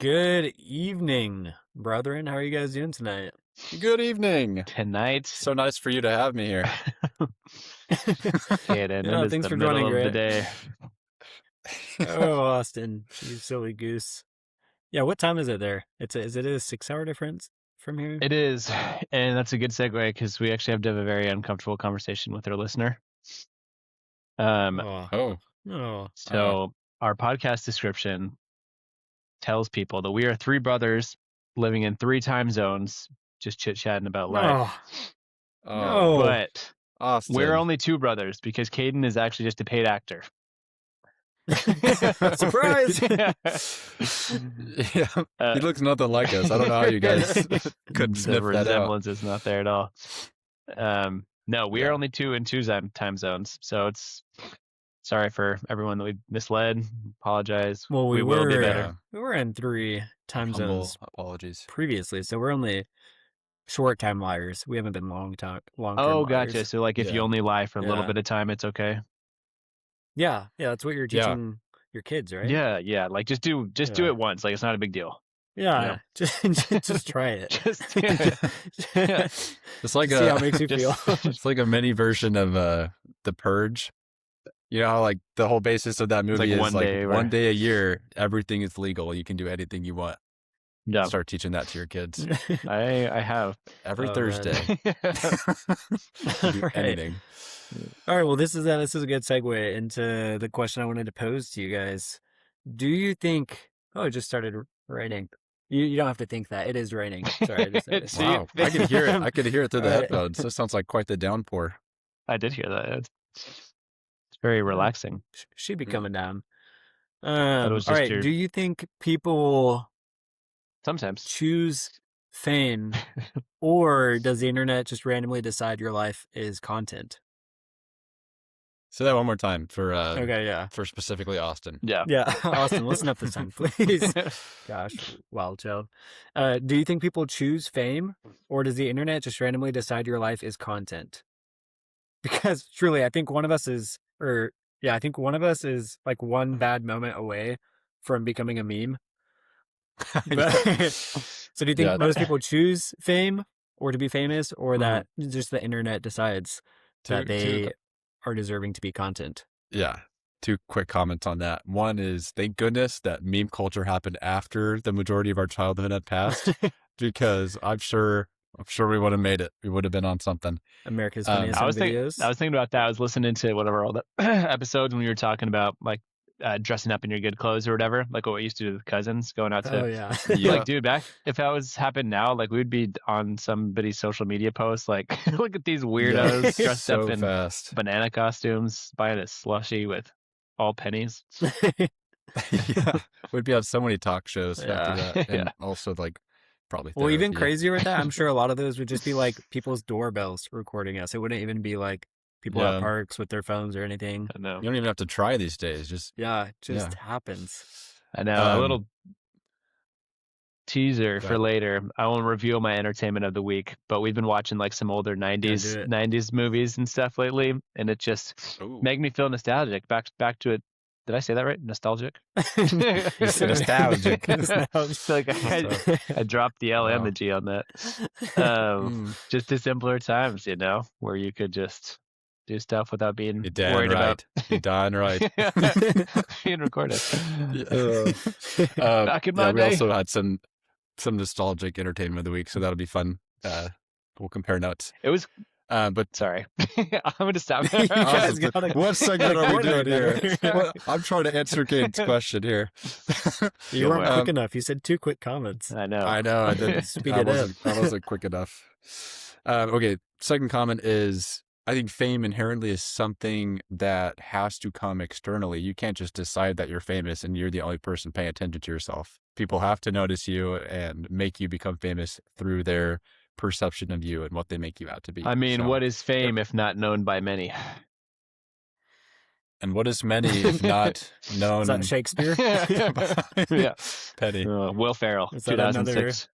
Good evening, brethren. How are you guys doing tonight? Good evening. Tonight. So nice for you to have me here. Hayden, Yeah, it is thanks the for middle joining, of the Grant. day. Oh, Austin, you silly goose. Yeah, what time is it there? Is it a 6-hour difference from here? It is, and that's a good segue because we actually have to have a very uncomfortable conversation with our listener. Oh. So our podcast description tells people that we are three brothers living in 3 time zones, just chit-chatting about life. No. But Austin. we're only 2 brothers because Caden is actually just a paid actor. Surprise! Yeah, he looks nothing like us. I don't know how you guys couldn't sniff the that out. resemblance is not there at all. No, we are only 2 in 2 time zones, so it's sorry for everyone that we misled. Apologize. Well, we will be were- better. We were in 3 time Humble zones apologies. previously, so we're only short time liars. We haven't been long term Oh, gotcha. liars. So like if you only lie for a little bit of time, it's okay. Yeah, that's what you're teaching your kids, right? Yeah. Like just do it once. Like it's not a big deal. Yeah, just try it. It's like see how it makes you feel. It's like a mini version of The Purge. You know how like the whole basis of that movie is like one day a year, everything is legal. You can do anything you want. Yeah. Start teaching that to your kids. I have every Thursday. Do anything. All right. Well, this is a good segue into the question I wanted to pose to you guys. Do you think? Oh, it just started raining. You don't have to think that. It is raining. Sorry. Wow. I could hear it. I could hear it through the headphones. This sounds like quite the downpour. I did hear that. It's very relaxing. She'd be coming down. All right. Do you think people sometimes choose fame, or does the internet just randomly decide your life is content? Say that one more time for for specifically Austin. Yeah. Austin, listen up this time, please. Gosh, wild child. Do you think people choose fame, or does the internet just randomly decide your life is content? Because truly, I think one of us is like one bad moment away from becoming a meme. So do you think most people choose fame or to be famous, or that just the internet decides that they are deserving to be content? Yeah. 2 quick comments on that. One is, thank goodness that meme culture happened after the majority of our childhood had passed, because I'm sure we would have made it. We would have been on something. America's Funniest Videos. I was thinking about that. I was listening to one of our old episodes when we were talking about like dressing up in your good clothes or whatever, like what we used to do with cousins going out to. Like, dude, back if that was happened now, like we'd be on somebody's social media post, like, look at these weirdos dressed up in banana costumes, buying a slushie with all pennies. We'd be on so many talk shows after that, and also like probably. Well, even crazier with that, I'm sure a lot of those would just be like people's doorbells recording us. It wouldn't even be like people at parks with their phones or anything. I know. You don't even have to try these days. Just happens. I know. A little teaser for later. I won't reveal my entertainment of the week, but we've been watching like some older 90s movies and stuff lately, and it just made me feel nostalgic. Back to it. Did I say that right? Nostalgic? Nostalgic. Like I dropped the L and the G on that. Just the simpler times, where you could just do stuff without being worried about. You're darn right. Being recorded. Back in my day. We also had some nostalgic entertainment of the week, so that'll be fun. We'll compare notes. It was. But sorry, I'm going to stop. What segment are we doing here? I'm trying to answer Kate's question here. You weren't quick enough. You said 2 quick comments. I know. I didn't speed it up. I wasn't quick enough. Okay. Second comment is, I think fame inherently is something that has to come externally. You can't just decide that you're famous and you're the only person paying attention to yourself. People have to notice you and make you become famous through their perception of you and what they make you out to be. I mean, what is fame if not known by many? And what is many if not known? Is that Shakespeare? Penny. Will Ferrell, 2006.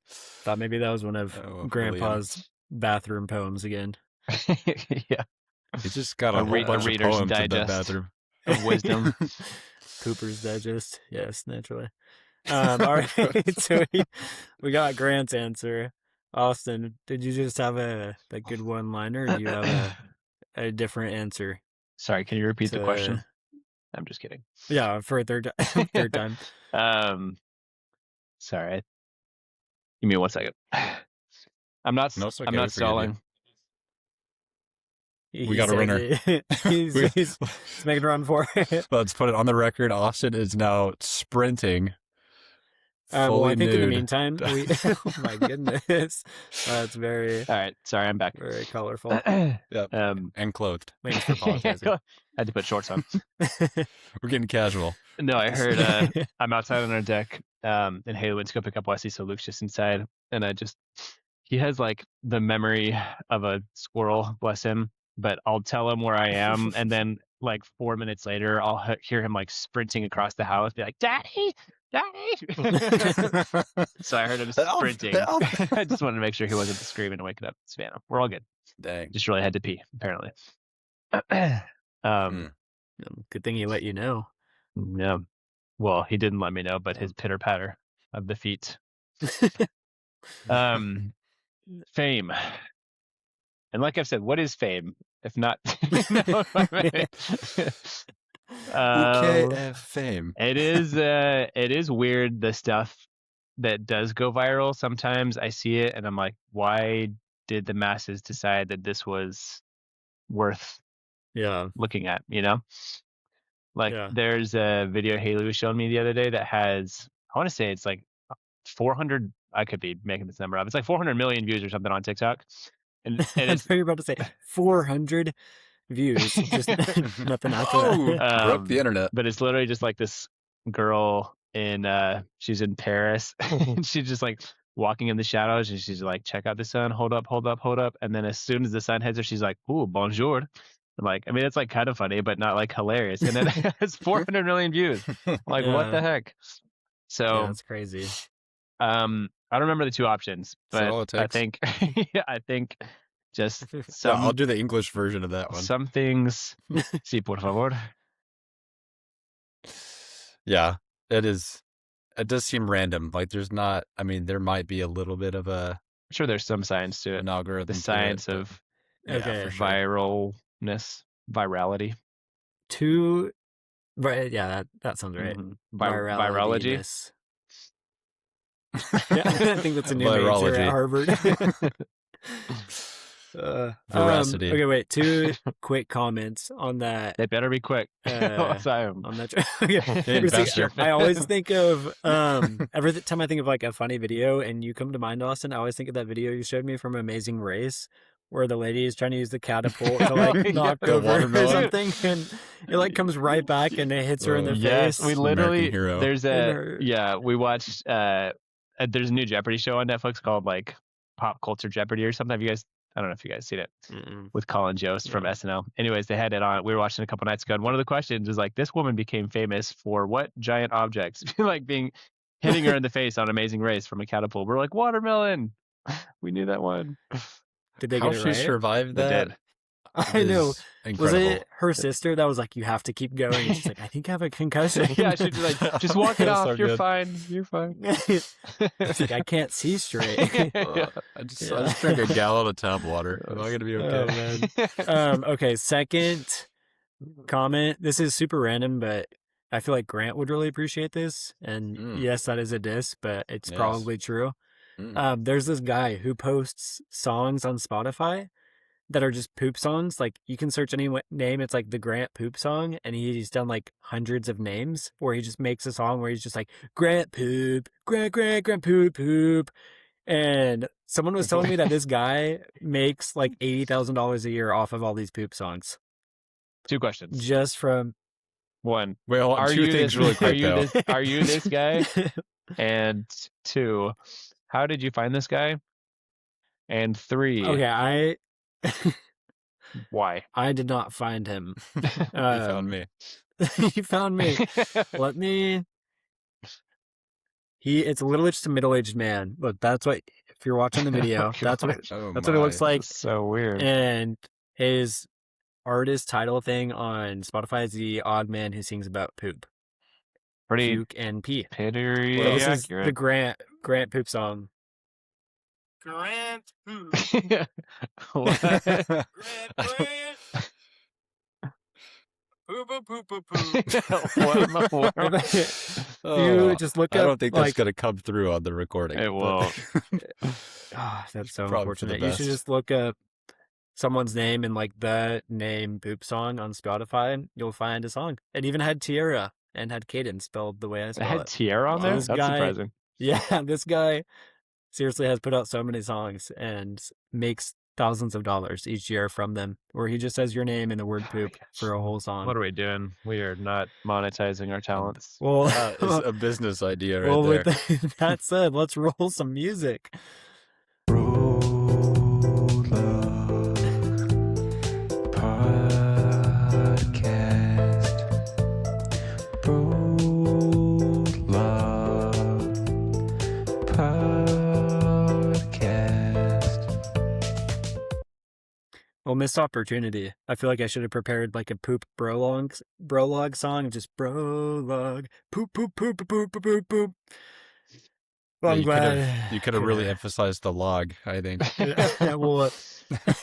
Thought maybe that was one of Grandpa's bathroom poems again. Yeah. He just got a whole bunch of poems in the bathroom. Of wisdom. Cooper's Digest. Yes, naturally. All right. So we got Grant's answer. Austin, did you just have a good one-liner, or do you have a different answer? Sorry, can you repeat the question? I'm just kidding. Yeah, for a third time. Sorry. Give me 1 second. I'm not stalling. We got a winner. He's making a run for it. Let's put it on the record. Austin is now sprinting. Well, I think nude. in the meantime, oh my goodness, that's very. All right, sorry, I'm back. Very colorful. Yep. And clothed. Thanks for apologizing. I had to put shorts on. We're getting casual. No, I heard I'm outside on our deck, and Haley went to go pick up Wesley, so Luke's just inside, and he has like the memory of a squirrel, bless him. But I'll tell him where I am, and then like 4 minutes later, I'll hear him like sprinting across the house, be like, "Daddy, Daddy!" So I heard him sprinting. I just wanted to make sure he wasn't screaming and waking up Savannah. We're all good. Dang. Just really had to pee, apparently. Good thing he let you know. Yeah. Well, he didn't let me know, but his pitter patter of the feet. Fame. And like I've said, what is fame? If not, fame. It is weird, the stuff that does go viral. Sometimes I see it and I'm like, why did the masses decide that this was worth looking at, you know? Like there's a video Haley was showing me the other day that has, I want to say it's like 400, I could be making this number up. It's like 400 million views or something on TikTok. And it's you're about to say 400 views, just nothing after that. Broke the internet. But it's literally just like this girl she's in Paris and she's just like walking in the shadows and she's like, check out the sun, hold up. And then as soon as the sun hits her, she's like, ooh, bonjour. I'm like, I mean, it's like kind of funny, but not like hilarious. And then it has 400 million views. Like, what the heck? So that's crazy. I don't remember the two options, but I think just some. I'll do the English version of that one. Some things. Sí, por favor. Yeah, it is. It does seem random. Like there's not. I mean, there might be a little bit of a. I'm sure there's some science to it. An algorithm. The science of virality. Right. Yeah, that sounds right. Mm-hmm. Virology. Yeah, I think that's a new major at Harvard. Veracity. Okay, wait. 2 quick comments on that. They better be quick. On that. I always think of every time I think of like a funny video, and you come to mind, Austin. I always think of that video you showed me from Amazing Race, where the lady is trying to use the catapult to like knock over or something, and it like comes right back and it hits her in the face. We literally there's we watched there's a new Jeopardy show on Netflix called like Pop Culture Jeopardy or something. Have you guys? I don't know if you guys seen it. With Colin Jost from SNL. Anyways, they had it on. We were watching a couple nights ago, and one of the questions is like, this woman became famous for what giant objects? Like hitting her in the face on Amazing Race from a catapult. We're like, watermelon. We knew that one. Did they get it right? She survived that? They did. I know. Incredible. Was it her sister that was like, you have to keep going? And she's like, I think I have a concussion. Yeah, she'd be like, just walk it off. You're fine. You're fine. She's like, I can't see straight. I just drank a gallon of tap water. Am I going to be okay? Oh, man. Okay, second comment. This is super random, but I feel like Grant would really appreciate this. And yes, that is a diss, but it's probably true. There's this guy who posts songs on Spotify that are just poop songs. Like you can search any name, it's like the Grant poop song, and he's done like hundreds of names where he just makes a song where he's just like Grant poop, Grant poop poop. And someone was telling me that this guy makes like $80,000 a year off of all these poop songs. 2 questions. Just from one. Well, are you this really quick, are you this guy? And 2, how did you find this guy? And 3, okay, why? I did not find him. He found me. He found me. It's literally just a middle-aged man. Look, that's what, if you're watching the video, that's what it looks like. That's so weird. And his artist title thing on Spotify is The Odd Man Who Sings About Poop. Pretty puke, and pee. pretty So this is accurate. the Grant poop song. Grant poop. What? Grant. Poop, poop, poop, poop. What in the world? If you just look up, I don't think that's like, going to come through on the recording. It won't. That's so Probably for the unfortunate. You should best. just look up someone's name and like the name poop song on Spotify, and you'll find a song. It even had Tierra and had Cadence spelled the way I It spell had it. Tierra on there? This That's guy- surprising. Yeah, this guy seriously has put out so many songs and makes thousands of dollars each year from them, where he just says your name and the word poop for a whole song. What are we doing? We are not monetizing our talents. Well, That is a business idea right well, there. with that said, let's roll some music. Well, missed opportunity. I feel like I should have prepared like a poop brolog song, just brolog, poop, poop, poop, poop, poop, poop, poop, poop. Well, I'm glad You could have really emphasized the log, I think. Yeah, well,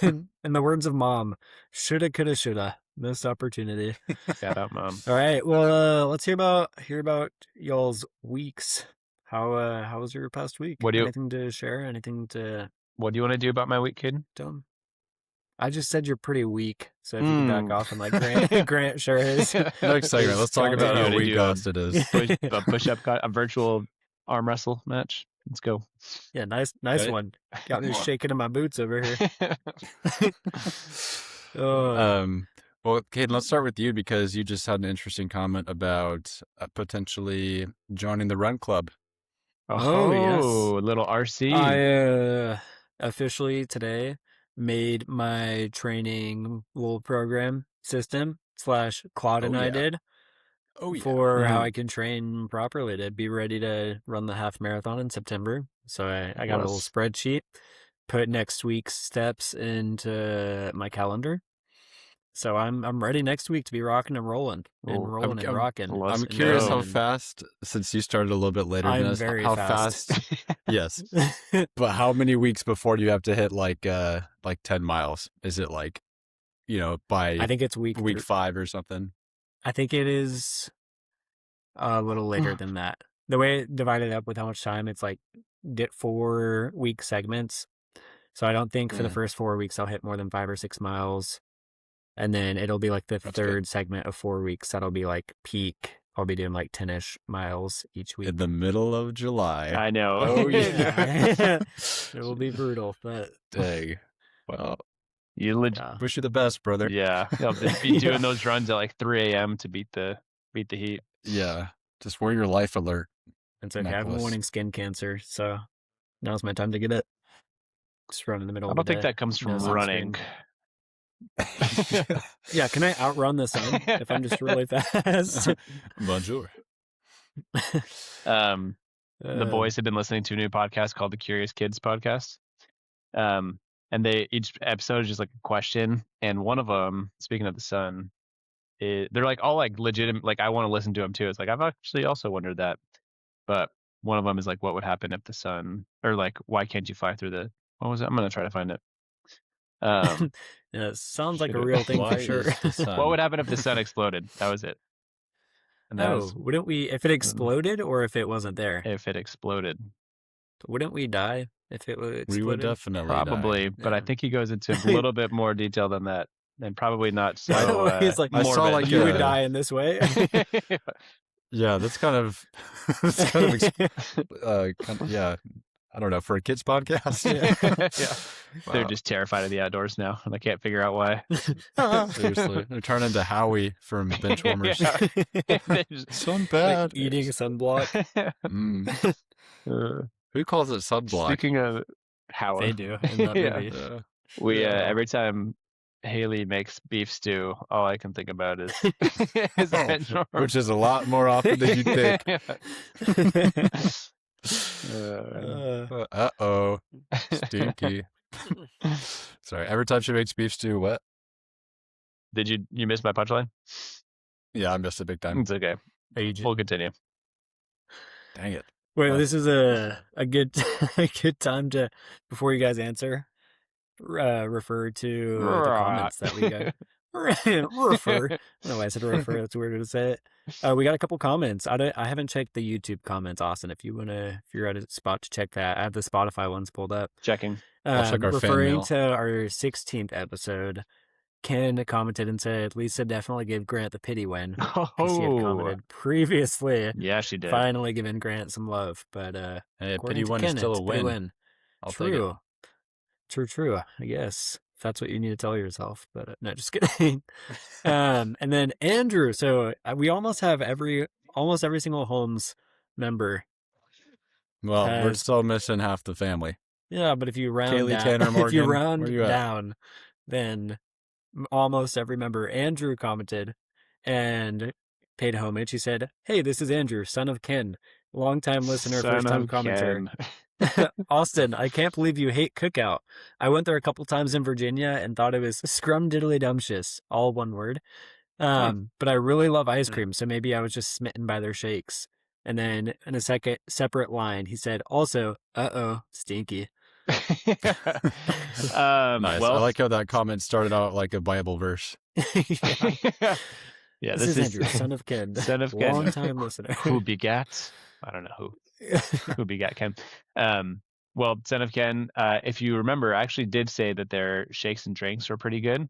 in the words of Mom, shoulda, coulda, shoulda, missed opportunity. Shout out, Mom. All right, well, let's hear about y'all's weeks. How was your past week? What do you- Anything to share? Anything to What do you want to do about my week, kid? tell 'em? I just said you're pretty weak, so if you can back off and like Grant sure is. Next segment, let's talk about how weak Austin is. A push-up, a virtual arm wrestle match. Let's go. Yeah, nice Okay. one. Got me shaking in my boots over here. Well, Caden, let's start with you because you just had an interesting comment about potentially joining the run club. Oh, yes. Little RC. I officially today made my training little program system / Claude and Oh, I yeah. did Oh, yeah. for how I can train properly to be ready to run the half marathon in September. So I got a little Nice. spreadsheet, put next week's steps into my calendar. So I'm ready next week to be rocking and rolling and Well, rolling and rocking. let's I'm curious how go. fast, since you started a little bit later I'm than us, very how fast. yes. But how many weeks before do you have to hit like 10 miles? Is it like, by I think it's week 5 or something? I think it is a little later than that. The way it divided up with how much time, it's like 4-week segments. So I don't think for the first 4 weeks I'll hit more than 5 or 6 miles. And then it'll be like the That's third segment of 4 weeks. That'll be like peak. I'll be doing like 10-ish miles each week. In the middle of July. I know. Oh, yeah. It will be brutal, but Dang. Well, You legit. yeah. wish you the best, brother. Yeah. You'll be doing those runs at like 3 a.m. to beat the heat. Yeah. Just wear your life alert. It's okay. I've been necklace. wanting skin cancer, so now's my time to get it. Just run in the middle I of don't the think day. that comes from No sunscreen. running. Yeah, can I outrun the sun if I'm just really fast? Bonjour. The boys have been listening to a new podcast called the Curious Kids Podcast. And each episode is just like a question. And one of them, speaking of the sun, they're like all like legitimate. Like I want to listen to them too. It's like I've actually also wondered that. But one of them is like, what would happen if the sun, or like, why can't you fly through the? What was it? I'm gonna try to find it. Yeah, it sounds like a real thing Why for sure. is the sun- What would happen if the sun exploded? That was it. And that was Wouldn't we, if it exploded or if it wasn't there? if it exploded. Wouldn't we die if it exploded? We would definitely die. Probably, but I Yeah. think he goes into a little bit more detail than that, and probably not so. He's like, I saw, morbid. like, you would a- die in this way. Yeah, that's kind of, yeah. I don't know, for a kids podcast. Yeah. Wow. They're just terrified of the outdoors now, and I can't figure out why. Seriously, they're turning into Howie from Benchwarmers. They're just- Sun Like bad. eating sunblock. Mm. Who calls it sunblock? Speaking of how They do in that Yeah. movie. we Yeah. every time Haley makes beef stew, all I can think about is Which is a lot more often than you think. Uh-oh. Stinky. Sorry, every time she makes beef stew, what? Did you miss my punchline? Yeah, I missed it big time. It's okay. Are you We'll continue. Dang it. Wait, What? this is a good a good time to, before you guys answer, refer to the comments that we got. Refer. I don't know why I said refer. That's weird to say it. We got a couple comments. I haven't checked the YouTube comments, Austin. If you're at a spot to check that, I have the Spotify ones pulled up. Checking. I'll check our fan referring mail. to our 16th episode, Ken commented and said, Lisa definitely gave Grant the pity win. Because she had commented previously. Yeah, she did. Finally giving Grant some love. But Hey, according pity to win Ken, is still it's a pity win. I'll take it. True. I guess if that's what you need to tell yourself. But no, just kidding. And then Andrew. So we almost have almost every single Holmes member. Well, we're still missing half the family. Yeah, but if you round Kaylee, down, Tanner, Morgan, if you round where you at? down, then almost every member. Andrew commented and paid homage. He said, "Hey, this is Andrew, son of Ken, longtime listener, first-time commenter." Austin, I can't believe you hate Cookout. I went there a couple times in Virginia and thought it was scrumdiddlydumptious, all one word. But I really love ice cream, so maybe I was just smitten by their shakes. And then in a separate line, he said, also, stinky. Nice. Well, I like how that comment started out like a Bible verse. Yeah, this is Andrew, son of Ken, long-time listener. Who begat? I don't know who begat Ken. Well, son of Ken, if you remember, I actually did say that their shakes and drinks were pretty good.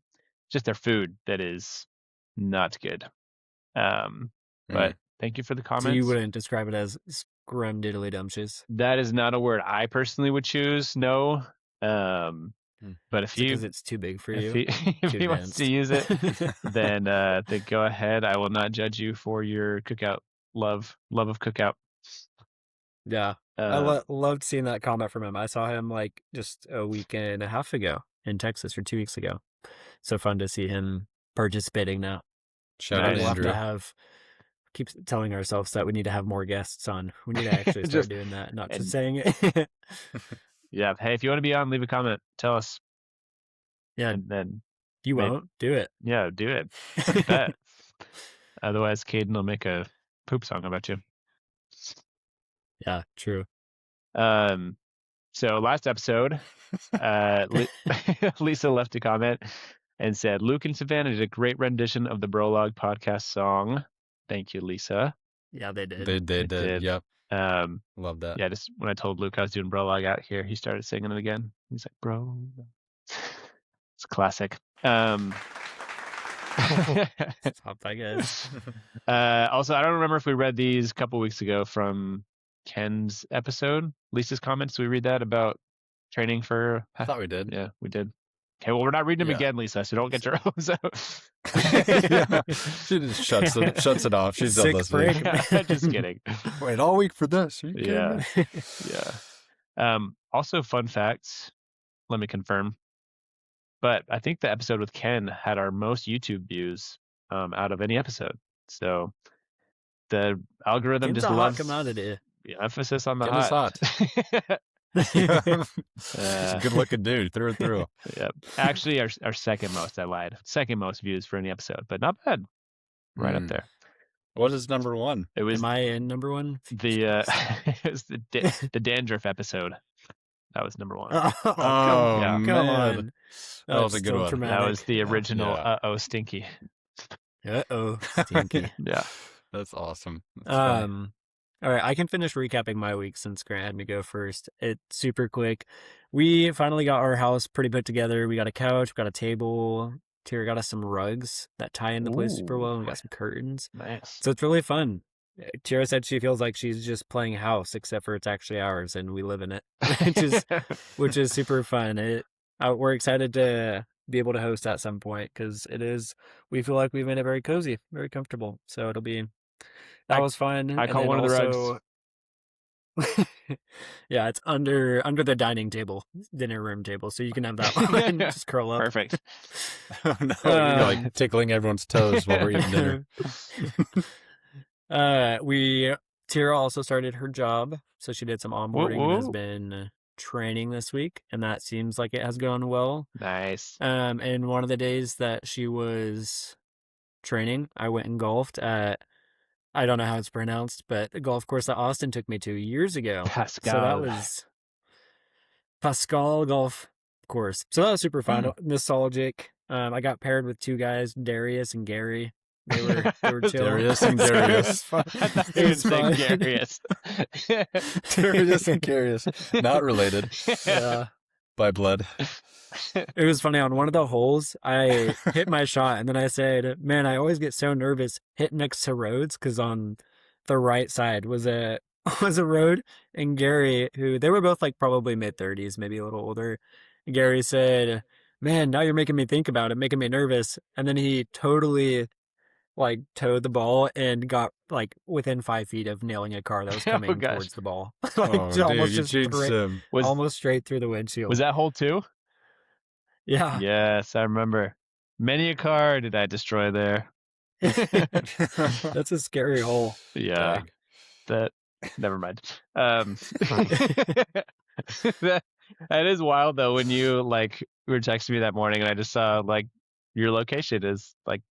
Just their food that is not good. But thank you for the comments. So you wouldn't describe it as scrumdiddlydumptious? That is not a word I personally would choose. No. But if because it's too big for you, if he wants to use it, then go ahead. I will not judge you for your Cookout love of Cookout. Yeah, I loved seeing that comment from him. I saw him like just a week and a half ago in Texas, or 2 weeks ago. So fun to see him participating now. Shout out We'll Andrew. have to keep telling ourselves that we need to have more guests on. We need to actually start doing that, not just saying it. Yeah. Hey, if you want to be on, leave a comment. Tell us. Yeah. And then you won't do it. Yeah, do it. I bet. Otherwise, Caden will make a poop song about you. Yeah, true. So last episode, Lisa left a comment and said, Luke and Savannah did a great rendition of the Brolog podcast song. Thank you, Lisa. Yeah, they did. They did. Yep. Love that. Yeah, just when I told Luke I was doing Brolog out here, he started singing it again. He's like, bro. It's classic. Stop, I guess. Also, I don't remember if we read these a couple weeks ago from Ken's episode, Lisa's comments. We read that about training for. I thought we did. Yeah, we did. Okay, well, we're not reading them again, Lisa, so don't get your hopes up. She just shuts it off. She's done listening. Just kidding. Wait all week for this. Yeah. Also, fun facts. Let me confirm. But I think the episode with Ken had our most YouTube views out of any episode. So the algorithm Ken's just loves commodity. Emphasis on the Ken is hot. Good looking dude through and through. Yeah, actually, our second most. I lied. Second most views for any episode, but not bad. Right up there. What is number one? It was. Am I in number one? It was the dandruff episode. That was number one. Come on. That was a good one. Traumatic. That was the original. Stinky. Stinky. Yeah, that's awesome. All right, I can finish recapping my week since Grant had me go first. It's super quick. We finally got our house pretty put together. We got a couch, we got a table. Tira got us some rugs that tie in the place super well, and we got some curtains. Nice. So it's really fun. Tira said she feels like she's just playing house, except for it's actually ours and we live in it, which is super fun. We're excited to be able to host at some point because we feel like we've made it very cozy, very comfortable. So it'll be. That was fun. I call one of the rugs. Yeah, it's under the dining table, dinner room table, so you can have that one. Just curl up. Perfect. Oh, no, you're like tickling everyone's toes while we're eating dinner. Tira also started her job, so she did some onboarding and has been training this week, and that seems like it has gone well. Nice. And one of the days that she was training, I went and golfed at I don't know how it's pronounced, but the golf course that Austin took me to years ago. Pascal. So that was Pascal Golf Course. So that was super fun, nostalgic. I got paired with 2 guys, Darius and Gary. They were chill. Darius and Darius. I thought you were saying Darius. Darius and Darius. Not related. Yeah. By blood. It was funny. On one of the holes, I hit my shot, and then I said, man, I always get so nervous hitting next to roads, because on the right side was a road, and Gary, who they were both like probably mid-30s, maybe a little older, Gary said, man, now you're making me think about it, making me nervous. And then he totally like towed the ball and got like within 5 feet of nailing a car that was coming towards the ball. Almost straight through the windshield. Was that hole 2? Yeah. Yes, I remember. Many a car did I destroy there. That's a scary hole. Yeah. Never mind. That is wild though, when you like were texting me that morning and I just saw like your location is like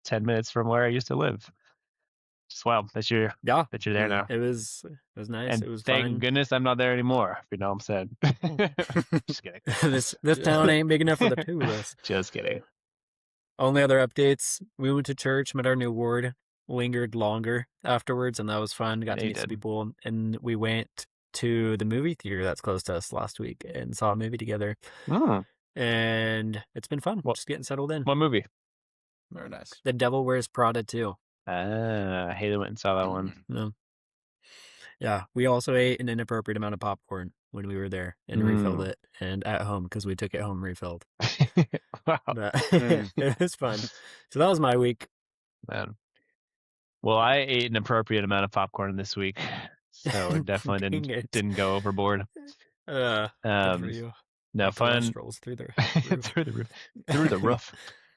10 minutes from where I used to live. Just wow, that you're there now. It was nice. And it was thank fun. goodness I'm not there anymore, if you know what I'm saying. Just kidding. this town ain't big enough for the 2 of us. Just kidding. Only other updates, we went to church, met our new ward, lingered longer afterwards, and that was fun. Got to meet some people, and we went to the movie theater that's close to us last week and saw a movie together. Oh. And it's been fun. Just getting settled in. What movie? Very nice. The Devil Wears Prada 2. I hated went and saw that one. No. Yeah, we also ate an inappropriate amount of popcorn when we were there and refilled it, and at home because we took it home refilled. Wow. But it was fun. So that was my week. Man. Well, I ate an appropriate amount of popcorn this week, so it definitely didn't go overboard. Good for you. No, fun. Through the roof. through the roof.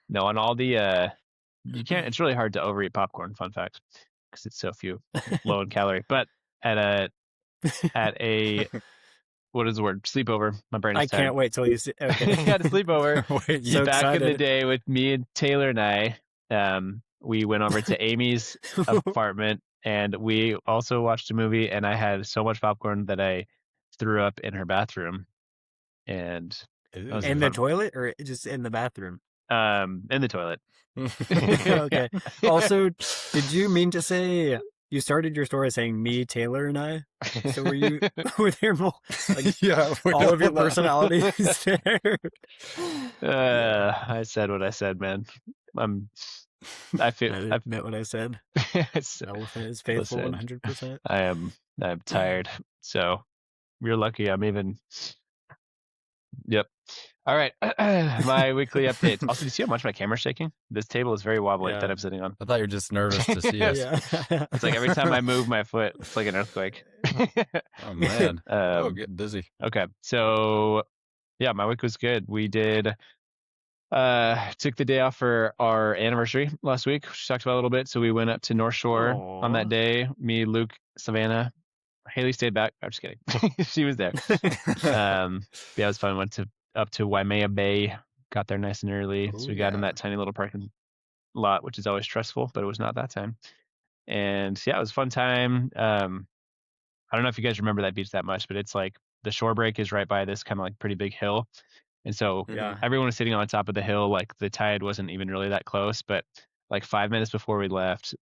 No, on all the you can't. It's really hard to overeat popcorn. Fun fact, because it's so low in calorie. But at a what is the word? Sleepover. My brain is tired. Can't wait till you see. Okay. At a sleepover. So back excited. in the day with me and Taylor and I, we went over to Amy's apartment and we also watched a movie. And I had so much popcorn that I threw up in her bathroom. And in the toilet or just in the bathroom? In the toilet. Okay. Also, did you mean to say you started your story saying me, Taylor, and I? So were there more, like, all of your personalities there? I said what I said, man. I meant what I said. Elephant is faithful 100%. I'm tired. So you're lucky I'm even. Yep. All right. My weekly updates. Also, do you see how much my camera's shaking? This table is very wobbly that I'm sitting on. I thought you were just nervous to see us. It's like every time I move my foot, it's like an earthquake. Oh, man. Getting dizzy. Okay. So, yeah, my week was good. We took the day off for our anniversary last week, which we talked about a little bit. So we went up to North Shore on that day. Me, Luke, Savannah. Haley stayed back. I'm just kidding. She was there. Yeah, it was fun. Went up to Waimea Bay. Got there nice and early. So we got in that tiny little parking lot, which is always stressful, but it was not that time. And yeah, it was a fun time. I don't know if you guys remember that beach that much, but it's like the shore break is right by this kind of like pretty big hill. And so everyone was sitting on the top of the hill. Like the tide wasn't even really that close, but like 5 minutes before we left,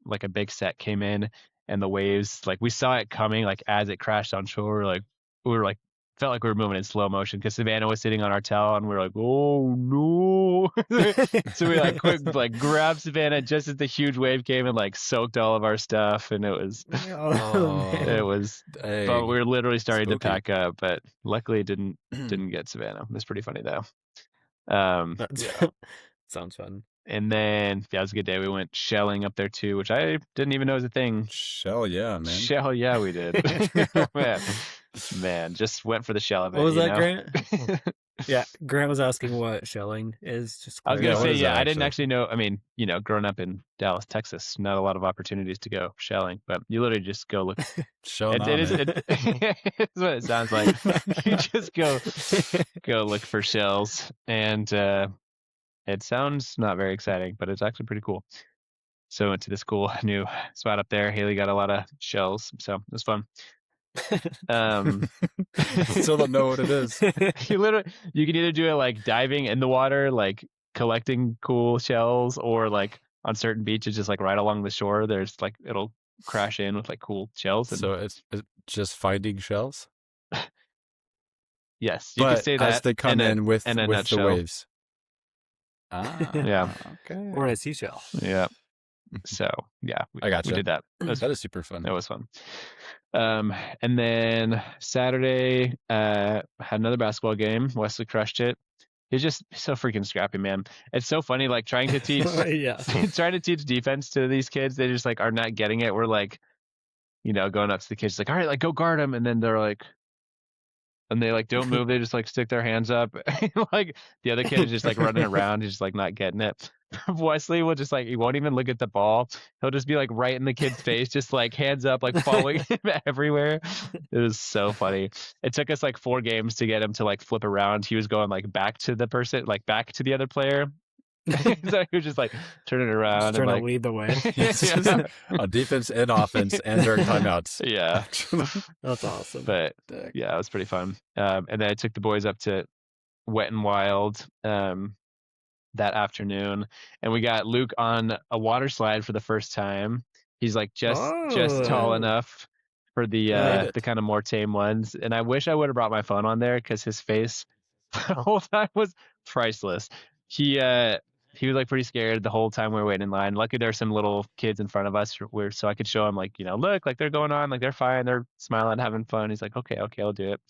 like a big set came in. And the waves, like we saw it coming, like as it crashed on shore, we were like, felt like we were moving in slow motion because Savannah was sitting on our towel and we were like, oh no. So we like grabbed Savannah just as the huge wave came and like soaked all of our stuff. And it was, but we were literally starting to pack up, but luckily it didn't get Savannah. It was pretty funny though. Sounds fun. And then, it was a good day. We went shelling up there too, which I didn't even know was a thing. Shell, yeah, man. Shell, yeah, we did. man, just went for the shell of it. What was that, Grant? Yeah, Grant was asking what shelling is. Just I was going to say, I didn't actually know. I mean, growing up in Dallas, Texas, not a lot of opportunities to go shelling, but you literally just go look. It's what it sounds like. You just go look for shells, and it sounds not very exciting, but it's actually pretty cool. So I went to this cool new spot up there. Haley got a lot of shells, so it was fun. Still don't know what it is. You can either do it like diving in the water, like collecting cool shells, or like on certain beaches, just like right along the shore, there's like it'll crash in with like cool shells. And so it's just finding shells. Yes, you can say that as they come in with the waves. Yeah. Okay. Or a seashell. Yeah. So yeah, I gotcha. We did that. That is super fun. That was fun. And then Saturday, had another basketball game. Wesley crushed it. He's just so freaking scrappy, man. It's so funny, like trying to teach trying to teach defense to these kids. They just like are not getting it. We're like, going up to the kids like, all right, like go guard him, and then they're like, and they like don't move. They just like stick their hands up. Like the other kid is just like running around. He's just like not getting it. Wesley will just like, he won't even look at the ball. He'll just be like right in the kid's face, just like hands up, like following him everywhere. It was so funny. It took us like 4 games to get him to like flip around. He was going like back to the person, like back to the other player. So he was just like turning around, just trying and, like, to lead the way. On defense and offense and during timeouts. Yeah. That's awesome. But yeah, it was pretty fun. And then I took the boys up to Wet and Wild that afternoon, and we got Luke on a water slide for the first time. He's like just tall enough for the kind of more tame ones. And I wish I would have brought my phone on there, because his face the whole time was priceless. He was like pretty scared the whole time we were waiting in line. Luckily, there were some little kids in front of us so I could show him like, look, like they're going on, like they're fine, they're smiling, having fun. He's like, okay, I'll do it.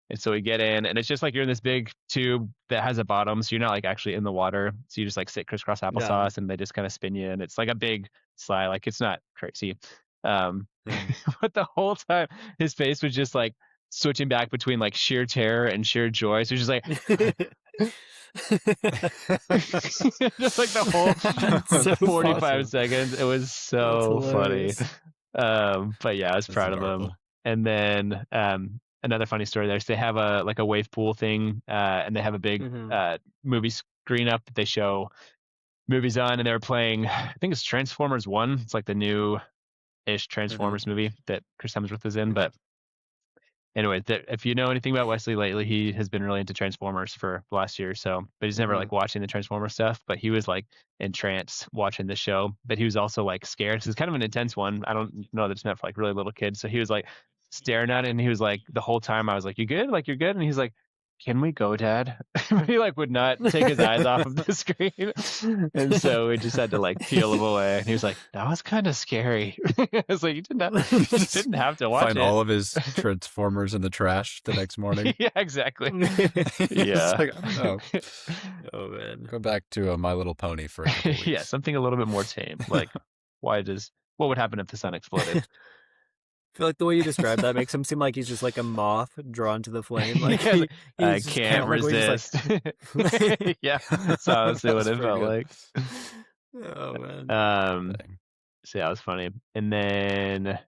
And so we get in, and it's just like you're in this big tube that has a bottom, so you're not like actually in the water. So you just like sit crisscross applesauce, and they just kind of spin you, and it's like a big slide. Like it's not crazy, but the whole time his face was just like switching back between like sheer terror and sheer joy. So he's just like. Just like the whole So 45 awesome. seconds. It was so funny. But yeah, I was proud adorable. of them. And then another funny story there is they have a wave pool thing, and they have a big movie screen up that they show movies on, and they were playing, I think it's Transformers 1. It's like the new-ish Transformers movie that Chris Hemsworth is in. But anyway, if you know anything about Wesley lately, he has been really into Transformers for the last year or so, but he's never like watching the Transformers stuff. But he was like entranced watching the show, but he was also like scared. So it's kind of an intense one. I don't know that it's meant for like really little kids. So he was like staring at it, and he was like, the whole time I was like, you good? Like, you're good? And he's like, can we go, Dad? He like would not take his eyes off of the screen. And so we just had to like peel him away. And he was like, that was kind of scary. I was like, you didn't have to watch Find all of his Transformers in the trash the next morning. Yeah, exactly. Yeah. Like, oh. Oh man. Go back to My Little Pony for a couple weeks. Yeah, something a little bit more tame. Like, what would happen if the sun exploded? I feel like the way you describe that makes him seem like he's just like a moth drawn to the flame. Like Yeah, I he's can't resist. Like... Yeah, that's honestly what it felt like. Oh man. So yeah, it was funny. And then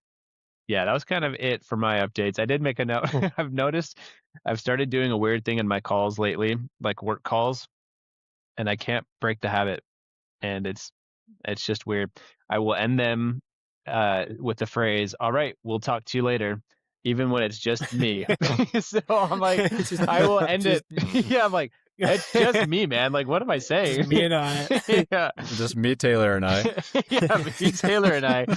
yeah, that was kind of it for my updates. I did make a note. I've noticed I've started doing a weird thing in my calls lately, like work calls, and I can't break the habit. And it's just weird. I will end them with the phrase, all right, we'll talk to you later, even when it's just me. So I'm like, I will end it. Yeah, I'm like, it's just me, man. Like, what am I saying? Just me and I. Yeah. Just me, Taylor, and I. Yeah, me, Taylor, and I.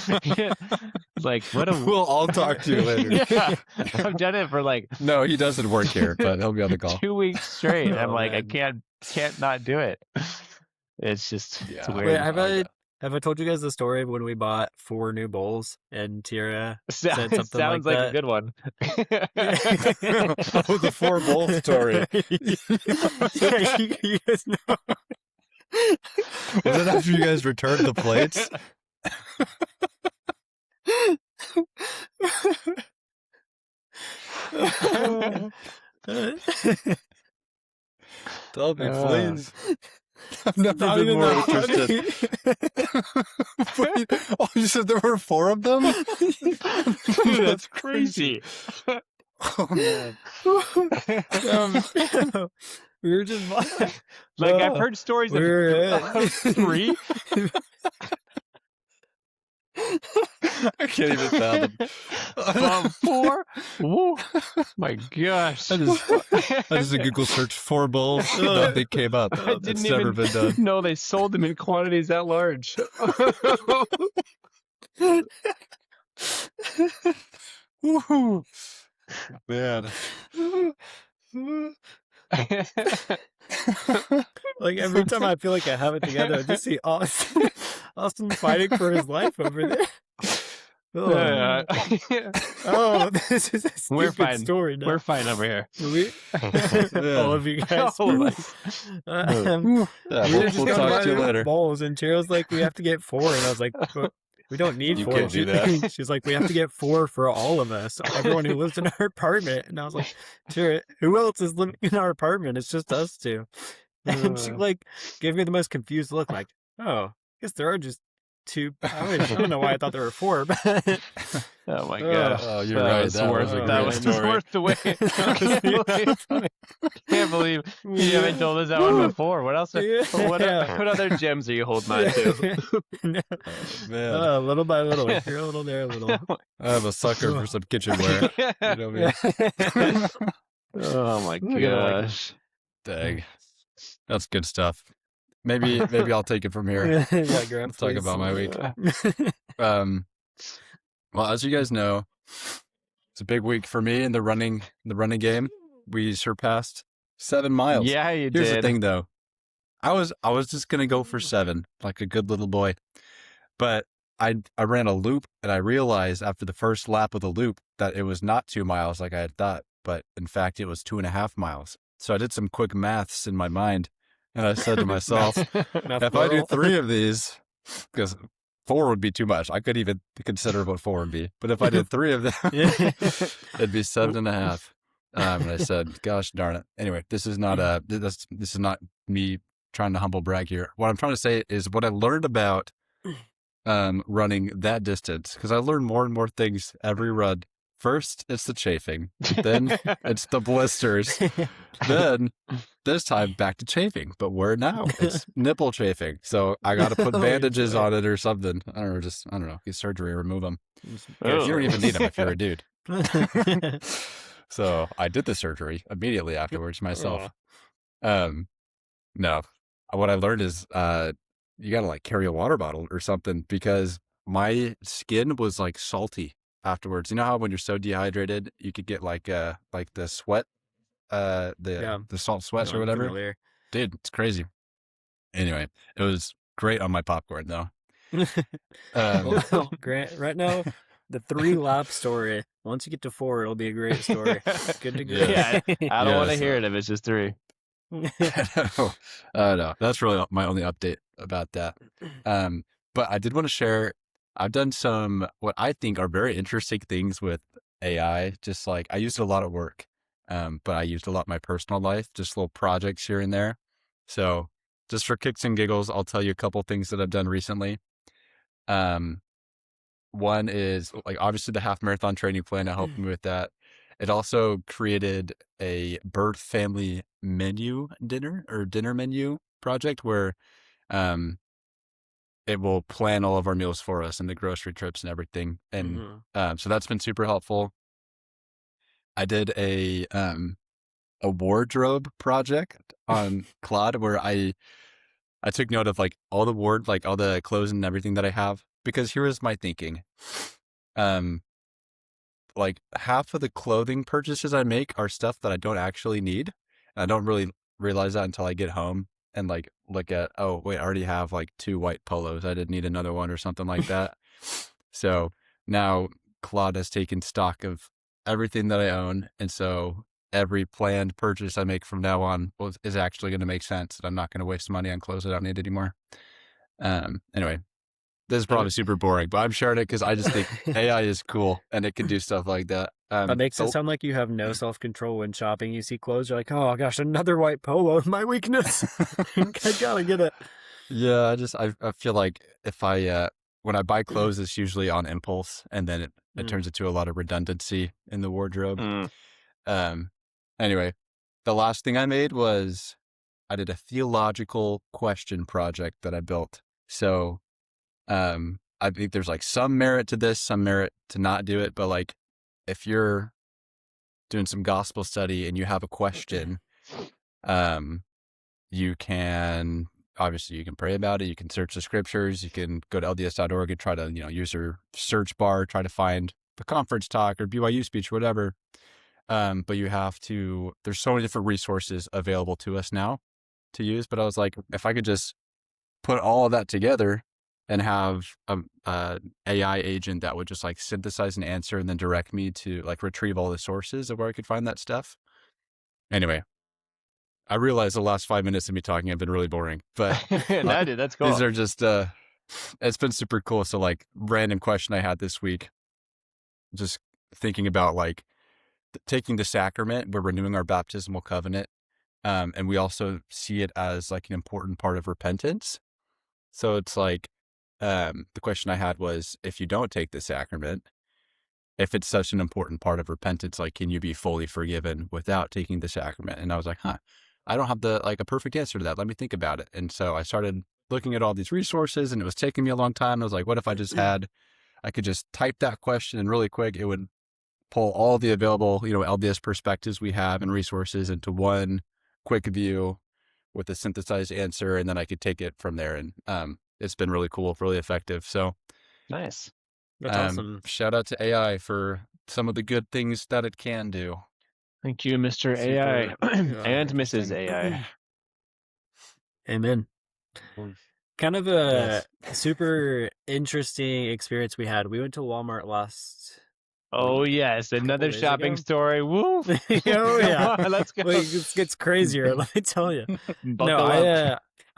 Like, we'll all talk to you later. Yeah. I've done it for like... No, he doesn't work here, but he'll be on the call. 2 weeks straight. I'm like, man. I can't not do it. It's just it's weird. Wait, have I told you guys the story of when we bought 4 new bowls and Tira said something sounds like a good one. Oh, the 4 bowl story. Yeah, you guys know. Was it after you guys returned the plates? Tell me, please. I've never been more interested. Oh, you said there were 4 of them? Dude, that's crazy. Oh, man. We were just like, I've heard stories of 3. I can't even fathom. 4? Woo. My gosh. I just a Google search 4 bulls. Nothing came up. I didn't It's even never been done. know they sold them in quantities that large. Woohoo! Man. Like every time I feel like I have it together, I just see Austin fighting for his life over there. Oh, oh, this is a We're stupid fine. story now. We're fine over here. All of you guys. All of us. We'll talk to you later. Bowls, and Cheryl's like, we have to get 4, and I was like, we don't need You 4. can't do that. She's like, we have to get 4 for all of us, everyone who lives in our apartment. And I was like, Cheryl, who else is living in our apartment? It's just us 2. And she like gave me the most confused look, like, oh, I guess there are just 2. I don't know why I thought there were 4, but oh my gosh. Oh, you're right. That was a great story. Worth the wait. Can't believe you haven't told us that one before. What else? What other gems are you holding on to? Man. Little by little, here a little, there a little. I'm a sucker for some kitchenware. You know what I mean? Oh my gosh. Dang. That's good stuff. Maybe I'll take it from here. Yeah, Grant, Talk about my week. Well, as you guys know, it's a big week for me in the running game. We surpassed 7 miles. Yeah, you Here's did. the thing, though. I was just gonna go for 7, like a good little boy, but I ran a loop, and I realized after the first lap of the loop that it was not 2 miles like I had thought, but in fact it was 2.5 miles. So I did some quick maths in my mind, and I said to myself, if I do 3 of these, because 4 would be too much. I could even consider what 4 would be, but if I did 3 of them, it'd be 7.5. And I said, "Gosh darn it!" Anyway, this is not this is not me trying to humble brag here. What I'm trying to say is what I learned about running that distance, because I learn more and more things every run. First, it's the chafing. Then it's the blisters. Then this time back to chafing. But where now? It's nipple chafing. So I got to put bandages on it or something. I don't know. Get surgery, remove them. You don't even need them if you're a dude. So I did the surgery immediately afterwards myself. No, what I learned is you got to like carry a water bottle or something, because my skin was like salty afterwards. You know how when you're so dehydrated, you could get like the sweat, the salt sweats or whatever. Familiar. Dude, it's crazy. Anyway, it was great on my popcorn though. Grant, right now, the 3 lap story. Once you get to 4, it'll be a great story. Good to go. Yeah, I don't want to hear it if it's just 3. No, that's really my only update about that. But I did want to share, I've done some what I think are very interesting things with AI. Just like I used it a lot at work, but I used a lot in my personal life, just little projects here and there. So just for kicks and giggles, I'll tell you a couple things that I've done recently. One is like obviously the half marathon training plan. I helped me with that. It also created a birth family menu dinner menu project where it will plan all of our meals for us and the grocery trips and everything. And so that's been super helpful. I did a wardrobe project on Claude where I took note of like all the clothes and everything that I have, because here is my thinking. Like half of the clothing purchases I make are stuff that I don't actually need. And I don't really realize that until I get home and like look at, oh wait, I already have like 2 white polos. I didn't need another one or something like that. So now Claude has taken stock of everything that I own. And so every planned purchase I make from now on is actually going to make sense. And I'm not going to waste money on clothes I don't need anymore. Anyway, this is probably super boring, but I'm sharing it because I just think AI is cool and it can do stuff like that. That makes it sound like you have no self-control when shopping. You see clothes, you're like, oh gosh, another white polo, my weakness. I gotta get it. Yeah, I feel like if when I buy clothes, it's usually on impulse, and then it turns into a lot of redundancy in the wardrobe. Anyway, the last thing I made was I did a theological question project that I built. So I think there's like some merit to this, some merit to not do it. But like, if you're doing some gospel study and you have a question, you can pray about it. You can search the scriptures. You can go to lds.org and try to, use your search bar, try to find the conference talk or BYU speech or whatever. But there's so many different resources available to us now to use. But I was like, if I could just put all of that together and have a AI agent that would just like synthesize an answer and then direct me to like retrieve all the sources of where I could find that stuff. Anyway, I realize the last 5 minutes of me talking have been really boring, but no, dude, that's cool. These are just, it's been super cool. So like random question I had this week, just thinking about like taking the sacrament, we're renewing our baptismal covenant. And we also see it as like an important part of repentance. So it's like, the question I had was, if you don't take the sacrament, if it's such an important part of repentance, like, can you be fully forgiven without taking the sacrament? And I was like, I don't have a perfect answer to that. Let me think about it. And so I started looking at all these resources, and it was taking me a long time. I was like, what if I could just type that question, and really quick, it would pull all the available, LDS perspectives we have and resources into one quick view with a synthesized answer. And then I could take it from there. And, it's been really cool, really effective. So nice. That's awesome. Shout out to AI for some of the good things that it can do. Thank you, Mr. AI and Mrs. AI. Amen. Kind of a super interesting experience we had. We went to Walmart last week, yes, another shopping story. Woo! Oh yeah, let's go. It gets crazier. Let me tell you.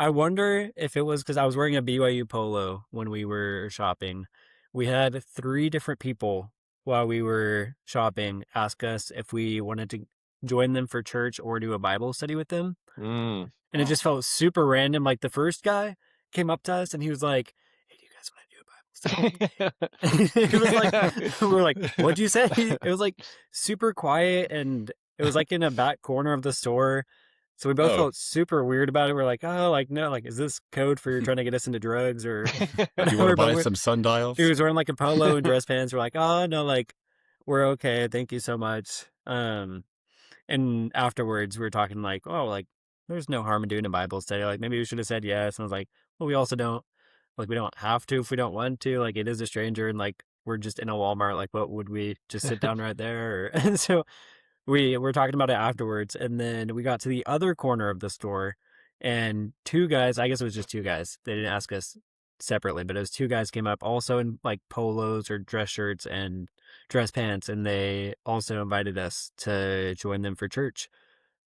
I wonder if it was because I was wearing a BYU polo when we were shopping. We had 3 different people while we were shopping ask us if we wanted to join them for church or do a Bible study with them. And it just felt super random. Like the first guy came up to us and he was like, "Hey, do you guys want to do a Bible study?" It was like, we were like, "What'd you say?" It was like super quiet, and it was like in a back corner of the store. So we both felt super weird about it. We're like, "Oh, like, no, like, is this code for trying to get us into drugs or you want to buy some sundials?" He was wearing like a polo and dress pants. We're like, "Oh, no, like, we're okay. Thank you so much." And afterwards we were talking like, "Oh, like, there's no harm in doing a Bible study. Like, maybe we should have said yes." And I was like, "Well, we also don't, like, we don't have to if we don't want to. Like, it is a stranger and like, we're just in a Walmart. Like, what would we just sit down right there?" And so we were talking about it afterwards. And then we got to the other corner of the store and 2 guys, I guess it was just 2 guys. They didn't ask us separately, but it was 2 guys came up also in like polos or dress shirts and dress pants. And they also invited us to join them for church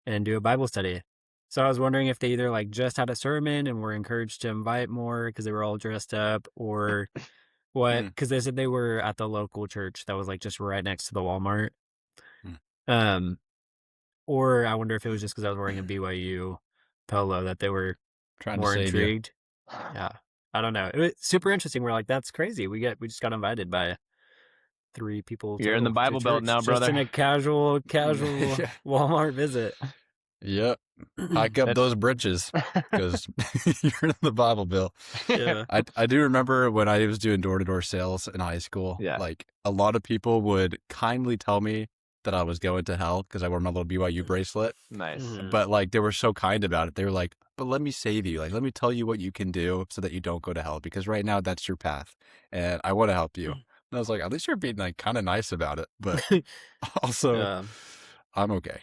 and do a Bible study. So I was wondering if they either like just had a sermon and were encouraged to invite more because they were all dressed up, or what, because they said they were at the local church that was like just right next to the Walmart. Or I wonder if it was just because I was wearing a BYU polo that they were trying more to save intrigued. Yeah, I don't know. It was super interesting. We're like, that's crazy. We just got invited by 3 people. You're in the Bible Belt now, brother. Just in a casual Walmart visit. Yep. Hike up those britches because you're in the Bible Belt. Yeah. I do remember when I was doing door-to-door sales in high school, like a lot of people would kindly tell me that I was going to hell because I wore my little BYU bracelet. Nice. But like they were so kind about it. They were like, "But let me save you. Like, let me tell you what you can do so that you don't go to hell, because right now that's your path and I want to help you." And I was like, at least you're being like kind of nice about it. But also, I'm okay.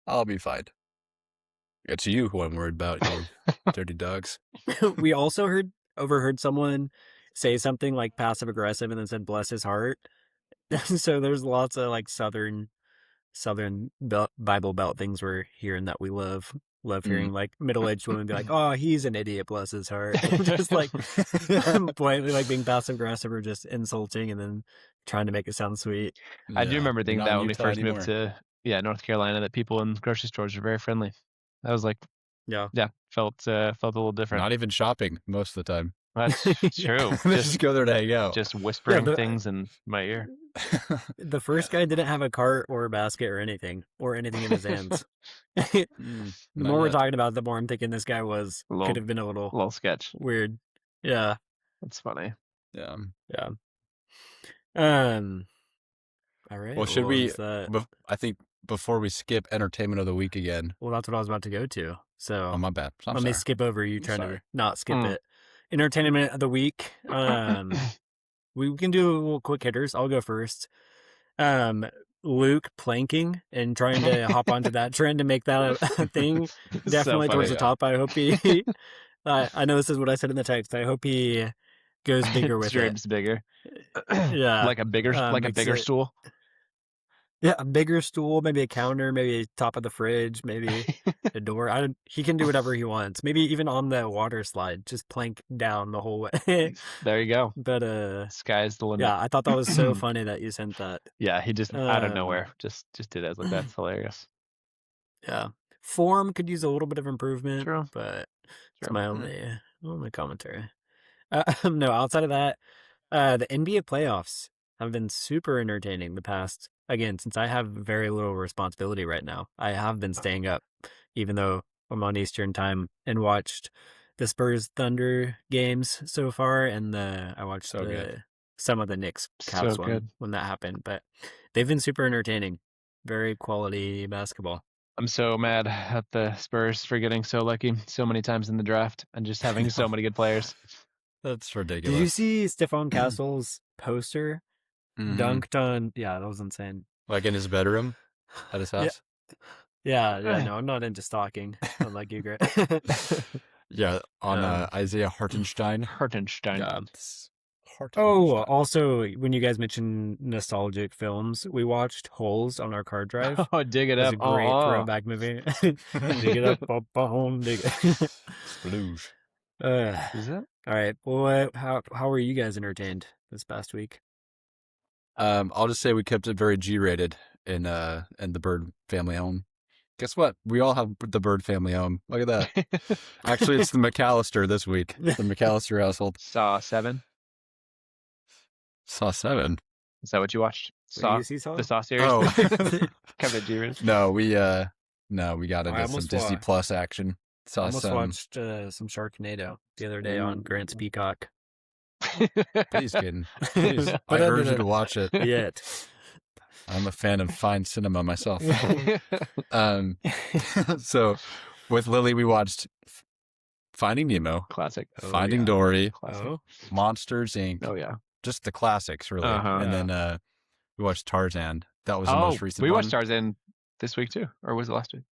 I'll be fine. It's you who I'm worried about, you dirty dogs. We also overheard someone say something like passive aggressive and then said "bless his heart." So there's lots of like southern Bible Belt things we're hearing that we love hearing, like middle-aged women be like, "Oh, he's an idiot, bless his heart." Just like blatantly like being passive aggressive or just insulting and then trying to make it sound sweet. I do remember thinking that when we first moved to North Carolina, that people in grocery stores are very friendly. That was like, felt a little different. Not even shopping most of the time. That's true. just go there to hang out. Just whispering things in my ear. The first guy didn't have a cart or a basket or anything in his hands. The more we're talking about it, the more I'm thinking this guy could have been a little sketch. Weird. Yeah. That's funny. Yeah. Yeah. All right. Well, should we? That? I think before we skip entertainment of the week again. Well, that's what I was about to go to. So Oh, my bad. let me skip over you trying to not skip Mm. it. Entertainment of the week. We can do little quick hitters. I'll go first. Luke planking and trying to hop onto that trend and make that a thing. Definitely towards the top. I hope he. I know this is what I said in the text. I hope he goes bigger with Dreams it. bigger. Yeah, like a bigger stool. Yeah, a bigger stool, maybe a counter, maybe top of the fridge, maybe a door. He can do whatever he wants. Maybe even on the water slide, just plank down the whole way. There you go. But sky's the limit. Yeah, I thought that was so funny that you sent that. Yeah, he just out of nowhere just did it. I was like, that's hilarious. Yeah, form could use a little bit of improvement. True. But it's my only commentary. No, outside of that, the NBA playoffs have been super entertaining the past, again, since I have very little responsibility right now. I have been staying up, even though I'm on Eastern time, and watched the Spurs Thunder games so far, and I watched some of the Knicks Cavs one when that happened. But they've been super entertaining. Very quality basketball. I'm so mad at the Spurs for getting so lucky so many times in the draft and just having so many good players. That's ridiculous. Did you see Stephon Castle's poster dunked on? Yeah, that was insane. Like in his bedroom at his house? Yeah, no, I'm not into stalking. Unlike you, Grant. Yeah, on Isaiah Hartenstein. Yeah. Oh, also, when you guys mentioned nostalgic films, we watched Holes on our card drive. Oh, dig it up! It was a great throwback movie. Dig it up, dig it. Splooge. Is it? All right. Well, how were you guys entertained this past week? I'll just say we kept it very G-rated in the Bird family home. Guess what? We all have the Bird family home. Look at that. Actually, it's the McAllister this week. The McAllister household. Saw 7. Saw 7. Is that what you watched? Saw the Saw series. Oh, kept it G-rated. No, we got into some Disney Plus action. I almost watched some Sharknado the other day on Grant's Peacock. Please, kid. Please. I urge you to watch it. Yet. I'm a fan of fine cinema myself. So with Lily, we watched Finding Nemo. Classic. Finding Dory. Classic. Monsters, Inc. Oh, yeah. Just the classics, really. And then we watched Tarzan. That was the most recent we one. watched Tarzan this week, too. Or was it last week?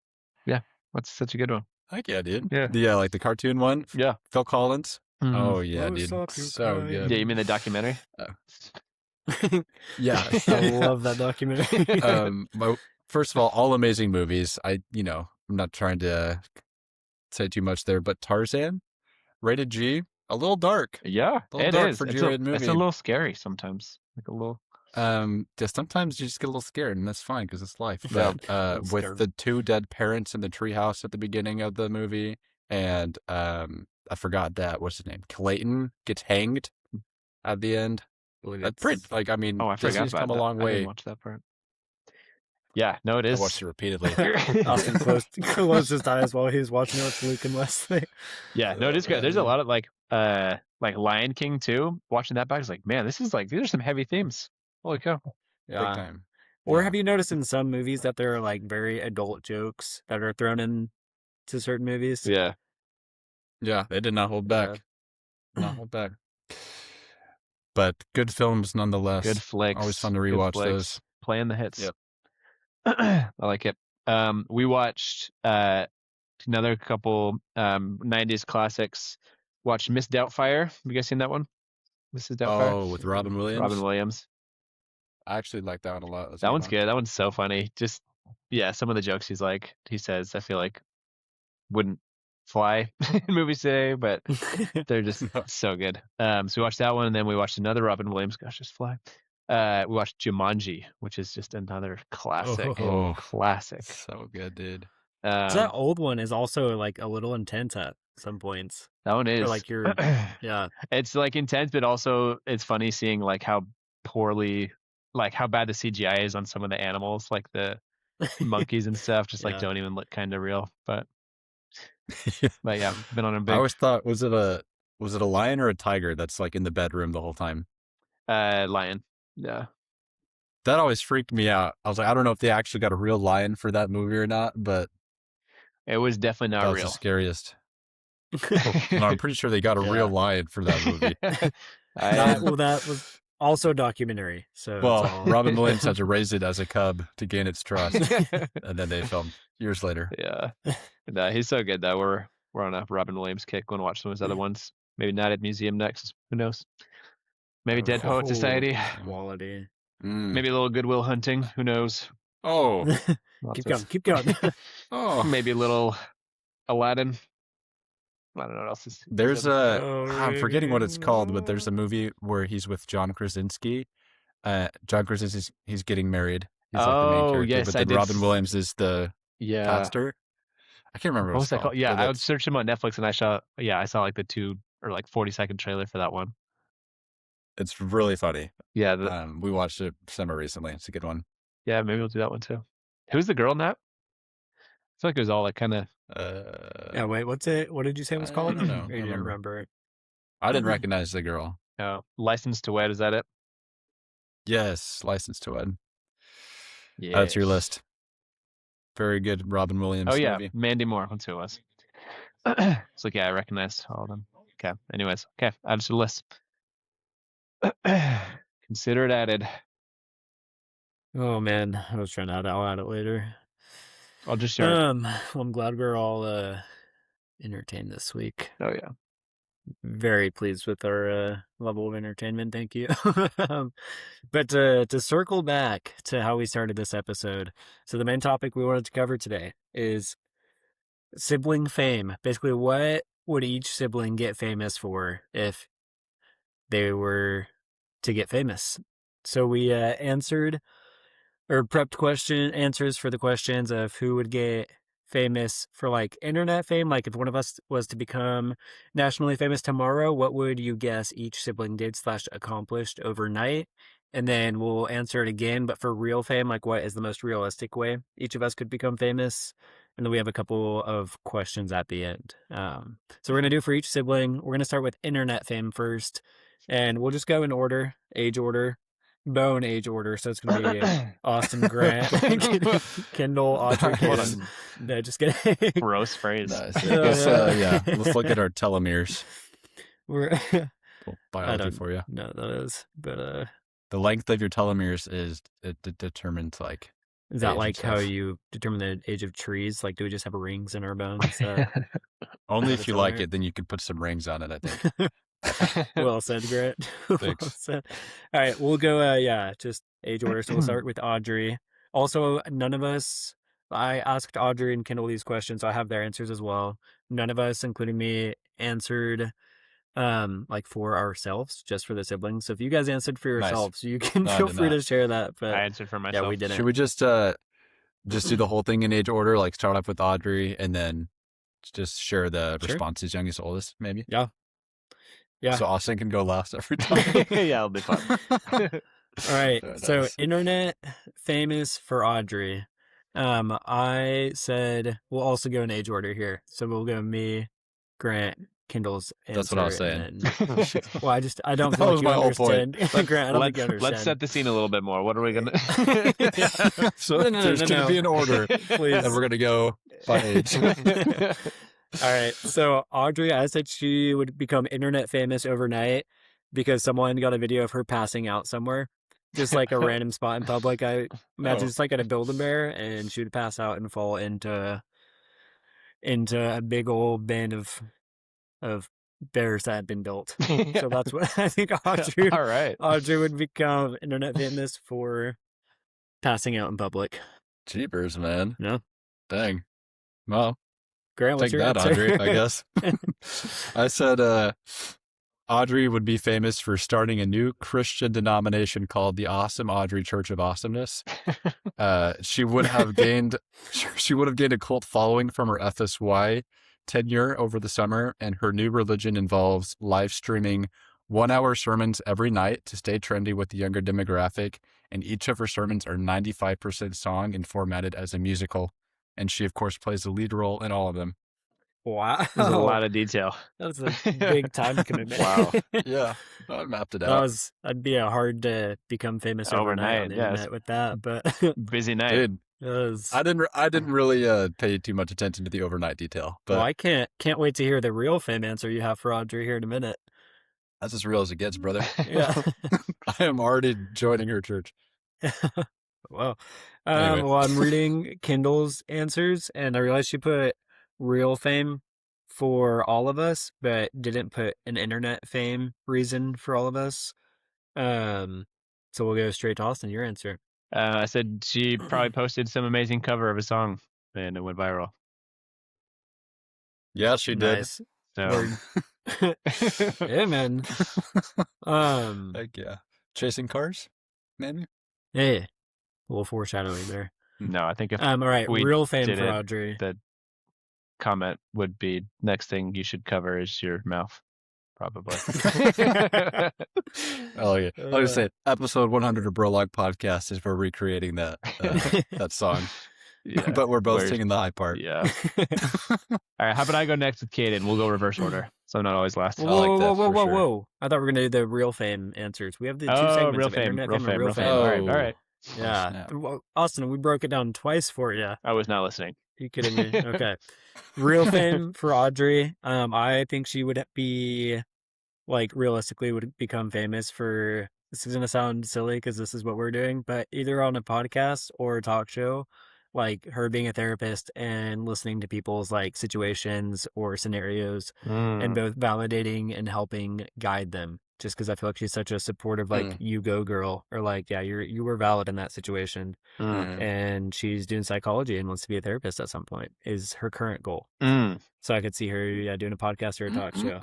Yeah. That's such a good one. Heck yeah, dude. Yeah. Like the cartoon one. Yeah. Phil Collins. Mm-hmm. Oh, yeah, dude. So good. Yeah, you mean the documentary? Yeah. I love that documentary. First of all amazing movies. I'm not trying to say too much there, but Tarzan, rated G, a little dark. Yeah, a little dark for G-rated movie. It's a little scary sometimes. Like a little. Sometimes you just get a little scared, and that's fine because it's life. But with the 2 dead parents in the treehouse at the beginning of the movie, and I forgot that what's his name, Clayton gets hanged at the end. That's pretty. Like I forgot Disney's come a long way. I didn't watch that part. Yeah, no, it is. I watched it repeatedly. Austin closed his eyes while he was watching it with Luke and Wesley. Yeah, no, it is great. There's a lot of like Lion King too. Watching that back, it's like, man, these are some heavy themes. Holy cow! Yeah. Big time. Or have you noticed in some movies that there are like very adult jokes that are thrown in to certain movies? Yeah. Yeah, they did not hold back. Not hold back. But good films nonetheless. Good flicks. Always fun to rewatch those. Playing the hits. Yep. I like it. We watched another couple 90s classics. Watched Miss Doubtfire. Have you guys seen that one? Mrs. Doubtfire? Oh, with Robin Williams? Robin Williams. I actually like that one a lot. That one's good. That one's so funny. Just, some of the jokes he says, I feel like wouldn't fly in movies today, but they're just so good. So we watched that one, and then we watched another Robin Williams. Gosh, just fly. We watched Jumanji, which is just another classic. Classic. So good, dude. That old one is also like a little intense at some points. That one is. Or like you're, yeah. It's like intense, but also it's funny seeing like how poorly, like how bad the CGI is on some of the animals, like the monkeys and stuff, just like don't even look kind of real. But yeah, been on a big. I always thought, was it Was it a lion or a tiger that's like in the bedroom the whole time? Lion. Yeah. That always freaked me out. I was like, I don't know if they actually got a real lion for that movie or not, but it was definitely not that was real. the scariest. No, I'm pretty sure they got a real lion for that movie. That was also a documentary. So well, Robin Williams had to raise it as a cub to gain its trust, and then they filmed years later. Yeah, no, he's so good though. We're on a Robin Williams kick. Going to watch some of his other ones. Maybe Night at Museum next. Who knows? Maybe Dead Poet Society. Quality. Maybe a little Goodwill Hunting. Who knows? Oh, keep going. Oh, maybe a little Aladdin. I don't know what else is. There's I'm forgetting what it's called, but there's a movie where he's with John Krasinski. John Krasinski, he's getting married. He's like the main character, yes, but then Robin Williams is the pastor. I can't remember what was that called. Yeah, I would search him on Netflix, and I saw like the 2 or like 40-second trailer for that one. It's really funny. Yeah, we watched it semi recently. It's a good one. Yeah, maybe we'll do that one too. Who's the girl in that? I feel like it was all like kind of. Yeah, wait, what's it? What did you say it was called? I don't know. I didn't remember it. I didn't recognize the girl. Oh, License to Wed, is that it? Yes, License to Wed. Yeah, that's your list. Very good Robin Williams movie. Mandy Moore. That's who it was. It's like, yeah, I recognized all of them. Okay. Anyways, add to the list. Consider it added. Oh man, I was trying to I'll add it later. I'll just share it. Well, I'm glad we're all entertained this week. Oh yeah. Very pleased with our level of entertainment. Thank you. But to circle back to how we started this episode, so the main topic we wanted to cover today is sibling fame. Basically, what would each sibling get famous for if they were to get famous? So we answered or prepped answers for the questions of who would get famous for like internet fame. Like if one of us was to become nationally famous tomorrow, what would you guess each sibling did / accomplished overnight? And then we'll answer it again, but for real fame, like what is the most realistic way each of us could become famous? And then we have a couple of questions at the end. So we're going to do for each sibling. We're going to start with internet fame first, and we'll just go in order, age order. Bone age order, so it's going to be Austin, Grant, Kendall, Audrey, Kaden. No, just kidding. Gross phrase. Nice. Let's look at our telomeres. We're biology for you. No, that is, but the length of your telomeres is determined like. Is that like how you determine the age of trees? Like, do we just have rings in our bones? Only if you like it, then you could put some rings on it, I think. Well said, Grant. Well said. All right, we'll go, just age order. So we'll start with Audrey. Also, none of us, I asked Audrey and Kendall these questions, so I have their answers as well. None of us, including me, answered like for ourselves, just for the siblings. So if you guys answered for yourselves, you can feel free to share that. But I answered for myself. Yeah, we didn't. Should we just do the whole thing in age order, like start off with Audrey and then just share the responses, youngest, oldest, maybe? Yeah. So Austin can go last every time. Yeah, it'll be fun. All right. So internet famous for Audrey. I said we'll also go in age order here. So we'll go me, Grant, Kendall's answer. That's what I was saying. Well, I don't feel like you understand. Grant, I don't think you understand. Let's set the scene a little bit more. What are we gonna? So there's gonna be an order, please, and we're gonna go by age. All right. So Audrey, I said she would become internet famous overnight because someone got a video of her passing out somewhere, just like a random spot in public. I imagine it's like at a Build-A-Bear, and she would pass out and fall into a big old bin of bears that had been built. So that's what I think Audrey. All right. Audrey would become internet famous for passing out in public. Jeepers, man. No. Dang. Well. Grant, what's take your that, answer? Audrey, I guess. I said Audrey would be famous for starting a new Christian denomination called the Awesome Audrey Church of Awesomeness. She would have gained a cult following from her FSY tenure over the summer, and her new religion involves live streaming 1-hour sermons every night to stay trendy with the younger demographic, and each of her sermons are 95% song and formatted as a musical. And she, of course, plays the lead role in all of them. Wow. There's a lot of detail. That's a big time commitment. Wow. Yeah. I mapped it out. That'd be a hard to become famous overnight on the internet with that, but busy night. Dude, I didn't really pay too much attention to the overnight detail. But well, I can't wait to hear the real fame answer you have for Audrey here in a minute. That's as real as it gets, brother. Yeah. I am already joining her church. Well, Anyway. well, I'm reading Kindle's answers, and I realized she put real fame for all of us, but didn't put an internet fame reason for all of us. So we'll go straight to Austin. Your answer. I said she probably posted some amazing cover of a song, and it went viral. Yeah, she did. Nice. So, yeah, man. Heck yeah. Chasing cars, maybe. Hey, a little foreshadowing there. No, I think if all right, we real fame did for it, Audrey. the comment would be next thing you should cover is your mouth, probably. Oh yeah. I'll just say episode 100 of Brolog Podcast is for recreating that that song. Yeah, but we're both singing the high part. Yeah. All right, how about I go next with Caden? We'll go reverse order, so I'm not always last. Whoa! I thought we were gonna do the real fame answers. We have the two segments real of fame, internet real fame, fame, and real real fame. fame. All right. Yeah, Austin, we broke it down twice for you. I was not listening. You kidding me? Okay. Real fame for Audrey. I think she would be, like, realistically would become famous for. This is gonna sound silly because this is what we're doing, but either on a podcast or a talk show, like her being a therapist and listening to people's like situations or scenarios and both validating and helping guide them. Just because I feel like she's such a supportive, like, you go girl, or like, yeah, you were valid in that situation. And she's doing psychology and wants to be a therapist at some point is her current goal. So I could see her doing a podcast or a talk show.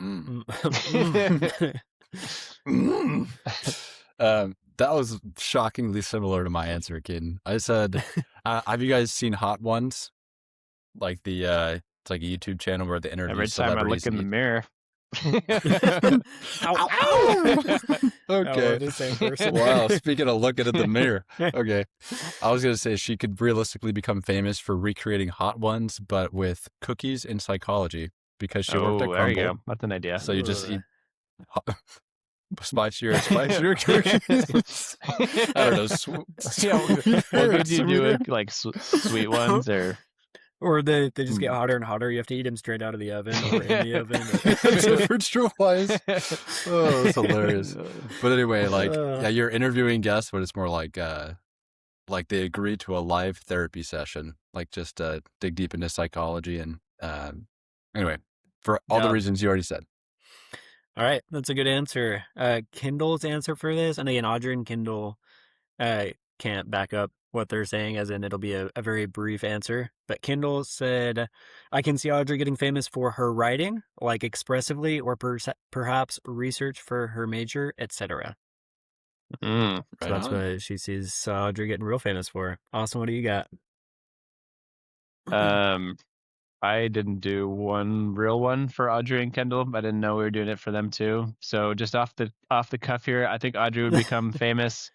That was shockingly similar to my answer, Caden. I said, have you guys seen Hot Ones? Like it's like a YouTube channel where they interview celebrities. Every time I look in the mirror. Ow, ow! Okay. The same person. Wow. Speaking of looking at the mirror. Okay. I was going to say she could realistically become famous for recreating Hot Ones, but with cookies in psychology because she worked at Crumble. There you go. That's an idea. So you just eat spicier cookies. I don't know. What could you do with like sweet ones or they just get hotter and hotter. You have to eat them straight out of the oven or in the oven. Temperature-wise. Oh, that's hilarious. But anyway, like, yeah, you're interviewing guests, but it's more like they agree to a live therapy session, like just dig deep into psychology and anyway, for all the reasons you already said. All right, that's a good answer. Kindle's answer for this, and again, Audrey and Kindle can't back up what they're saying, as in it'll be a very brief answer. But Kindle said, I can see Audrey getting famous for her writing, like expressively, or perhaps research for her major, etc. So that's what she sees Audrey getting real famous for. Austin, what do you got? I didn't do one real one for Audrey and Kendall. I didn't know we were doing it for them too. So just off the cuff here, I think Audrey would become famous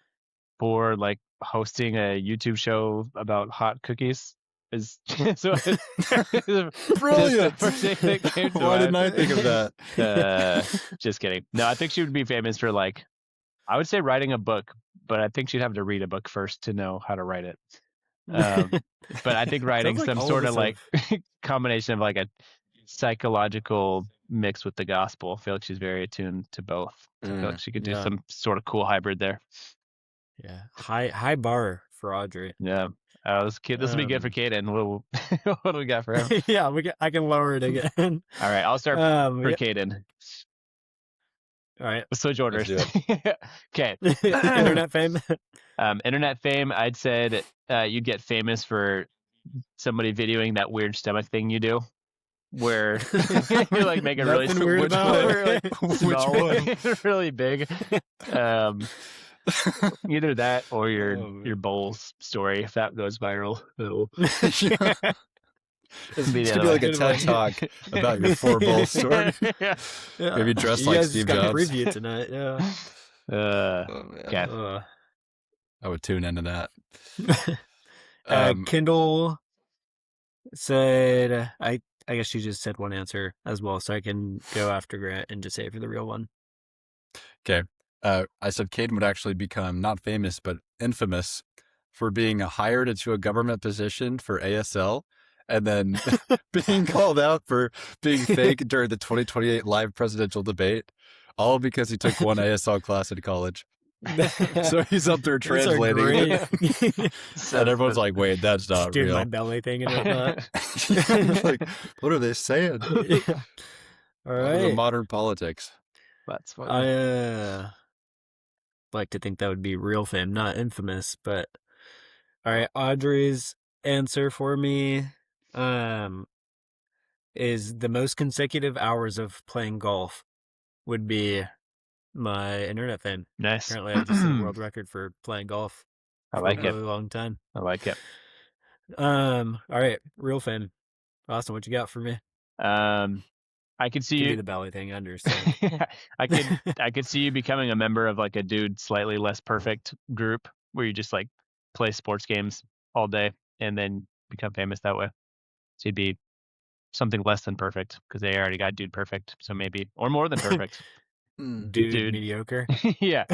for like hosting a YouTube show about hot cookies. Is so brilliant. Why didn't I think of that? Just kidding. No, I think she would be famous for like, I would say writing a book, but I think she'd have to read a book first to know how to write it. But I think writing like some sort of like combination of like a psychological mix with the gospel. I feel like she's very attuned to both. So I feel like she could do some sort of cool hybrid there. Yeah, high bar for Audrey. Yeah, this will be good for Caden. What do we got for him? Yeah, I can lower it again. All right, I'll start for Caden. All right, switch orders. Okay, internet fame. Internet fame. I'd said you'd get famous for somebody videoing that weird stomach thing you do, where you like make it really really big. Either that or your bowls story, if that goes viral. This could be like a TED Talk about your 4 bowl story. Maybe dressed like Steve Jobs. Preview tonight, Okay. I would tune into that. Kindle said, I guess she just said one answer as well, so I can go after Grant and just say for the real one. Okay. I said Caden would actually become not famous, but infamous for being hired into a government position for ASL and then being called out for being fake during the 2028 live presidential debate, all because he took one ASL class in college. So he's up there translating. And everyone's like, wait, that's not doing real. my belly thing and whatnot. Like, what are they saying? Yeah. All right. Modern politics. That's funny. I like to think that would be real fame, not infamous, but all right, Audrey's answer for me is the most consecutive hours of playing golf would be my internet fame. Nice. Apparently I just set a world record for playing golf I for like a it. really long time. I like it. All right, real fame. Austin, what you got for me? I could see Give you you the belly thing, I understand. I could see you becoming a member of like a dude slightly less perfect group where you just like play sports games all day and then become famous that way. So you'd be something less than perfect because they already got dude perfect. So maybe, or more than perfect. Dude mediocre. Yeah.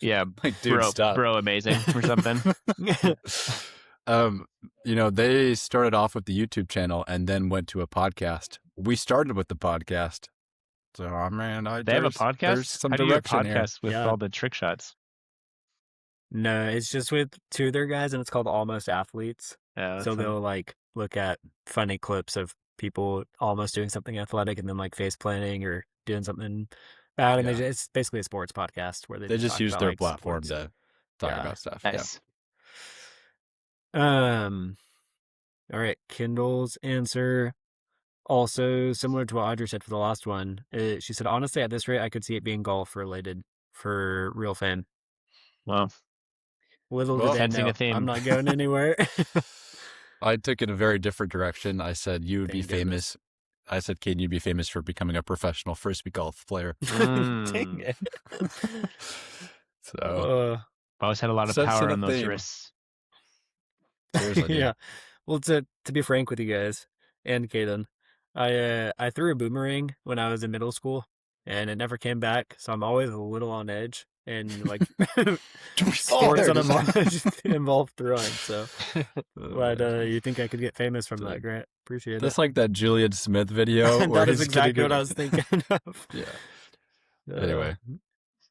Yeah. Like, dude, stop. Bro amazing or something. You know, they started off with the YouTube channel and then went to a podcast. We started with the podcast. So, man, they have a podcast? There's some How do you have a direction podcast here. with all the trick shots? No, it's just with two of their guys, and it's called Almost Athletes. Yeah, so they'll like look at funny clips of people almost doing something athletic and then like face planting or doing something bad. And it's basically a sports podcast where they just use their like, platform sports. to talk about stuff. Nice. Yeah. All right. Kendall's answer, also similar to what Audrey said for the last one. She said, honestly, at this rate, I could see it being golf related for real fame. Well, little did they know, I'm not going anywhere. I took it a very different direction. I said you would be famous. I said, Caden, you'd be famous for becoming a professional frisbee golf player. Dang it. So I always had a lot of power on those wrists. Seriously, yeah. Well, to be frank with you guys and Caden, I threw a boomerang when I was in middle school and it never came back, so I'm always a little on edge and like sports that I'm involved throwing. So, but you think I could get famous from that, Grant? Appreciate it. That's like that Julian Smith video. That is exactly what I was thinking of. Yeah. Anyway,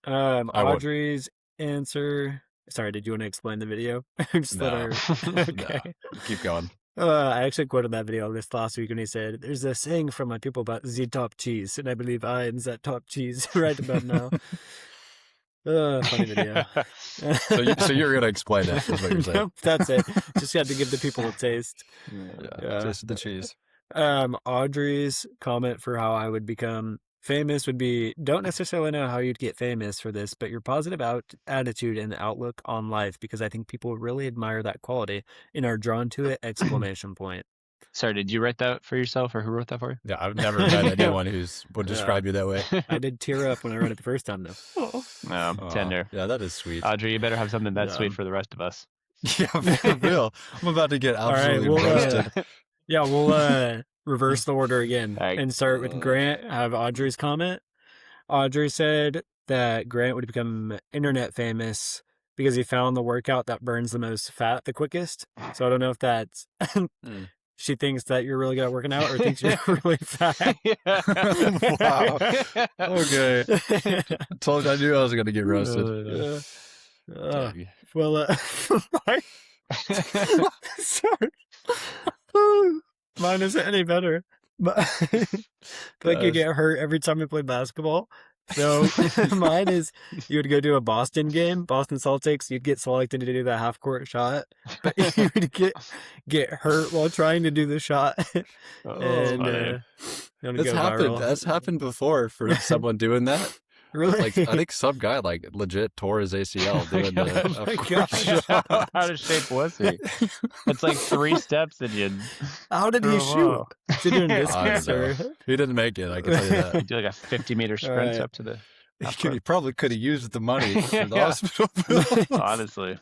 Audrey's answer. Sorry, did you want to explain the video? Just no. Okay. No. Keep going. I actually quoted that video this last week when he said, there's a saying from my people about the top cheese, and I believe I am that top cheese right about now. Funny video. so you're going to explain it, is what you're saying. Nope, that's it. Just had to give the people a taste. Yeah. Just the cheese. Audrey's comment for how I would become famous would be, don't necessarily know how you'd get famous for this, but your positive attitude and outlook on life, because I think people really admire that quality and are drawn to it, exclamation point. Sorry, did you write that for yourself or who wrote that for you? Yeah, I've never met anyone would describe you that way. I did tear up when I read it the first time, though. Tender. Yeah, that is sweet. Audrey, you better have something that sweet for the rest of us. Yeah, for real. I'm about to get absolutely roasted. Yeah, we'll reverse the order again and start with Grant. Have Audrey's comment. Audrey said that Grant would become internet famous because he found the workout that burns the most fat the quickest. So I don't know if that's she thinks that you're really good at working out or thinks you're really fat. Wow. Okay. I knew I was going to get roasted. Well, sorry. Mine isn't any better. But like you get hurt every time you play basketball. So mine is you would go to a Boston game, Boston Celtics, you'd get selected to do the half court shot, but you would get hurt while trying to do the shot. And that's happened before for someone doing that. Really? Like, I think some guy legit tore his ACL doing How out of shape was he? It's like 3 steps and you. How did he shoot? Is he doing distance or? He didn't make it. I can tell you that. He did like a 50-meter sprint up to the. He probably could have used the money for the hospital bill. Honestly.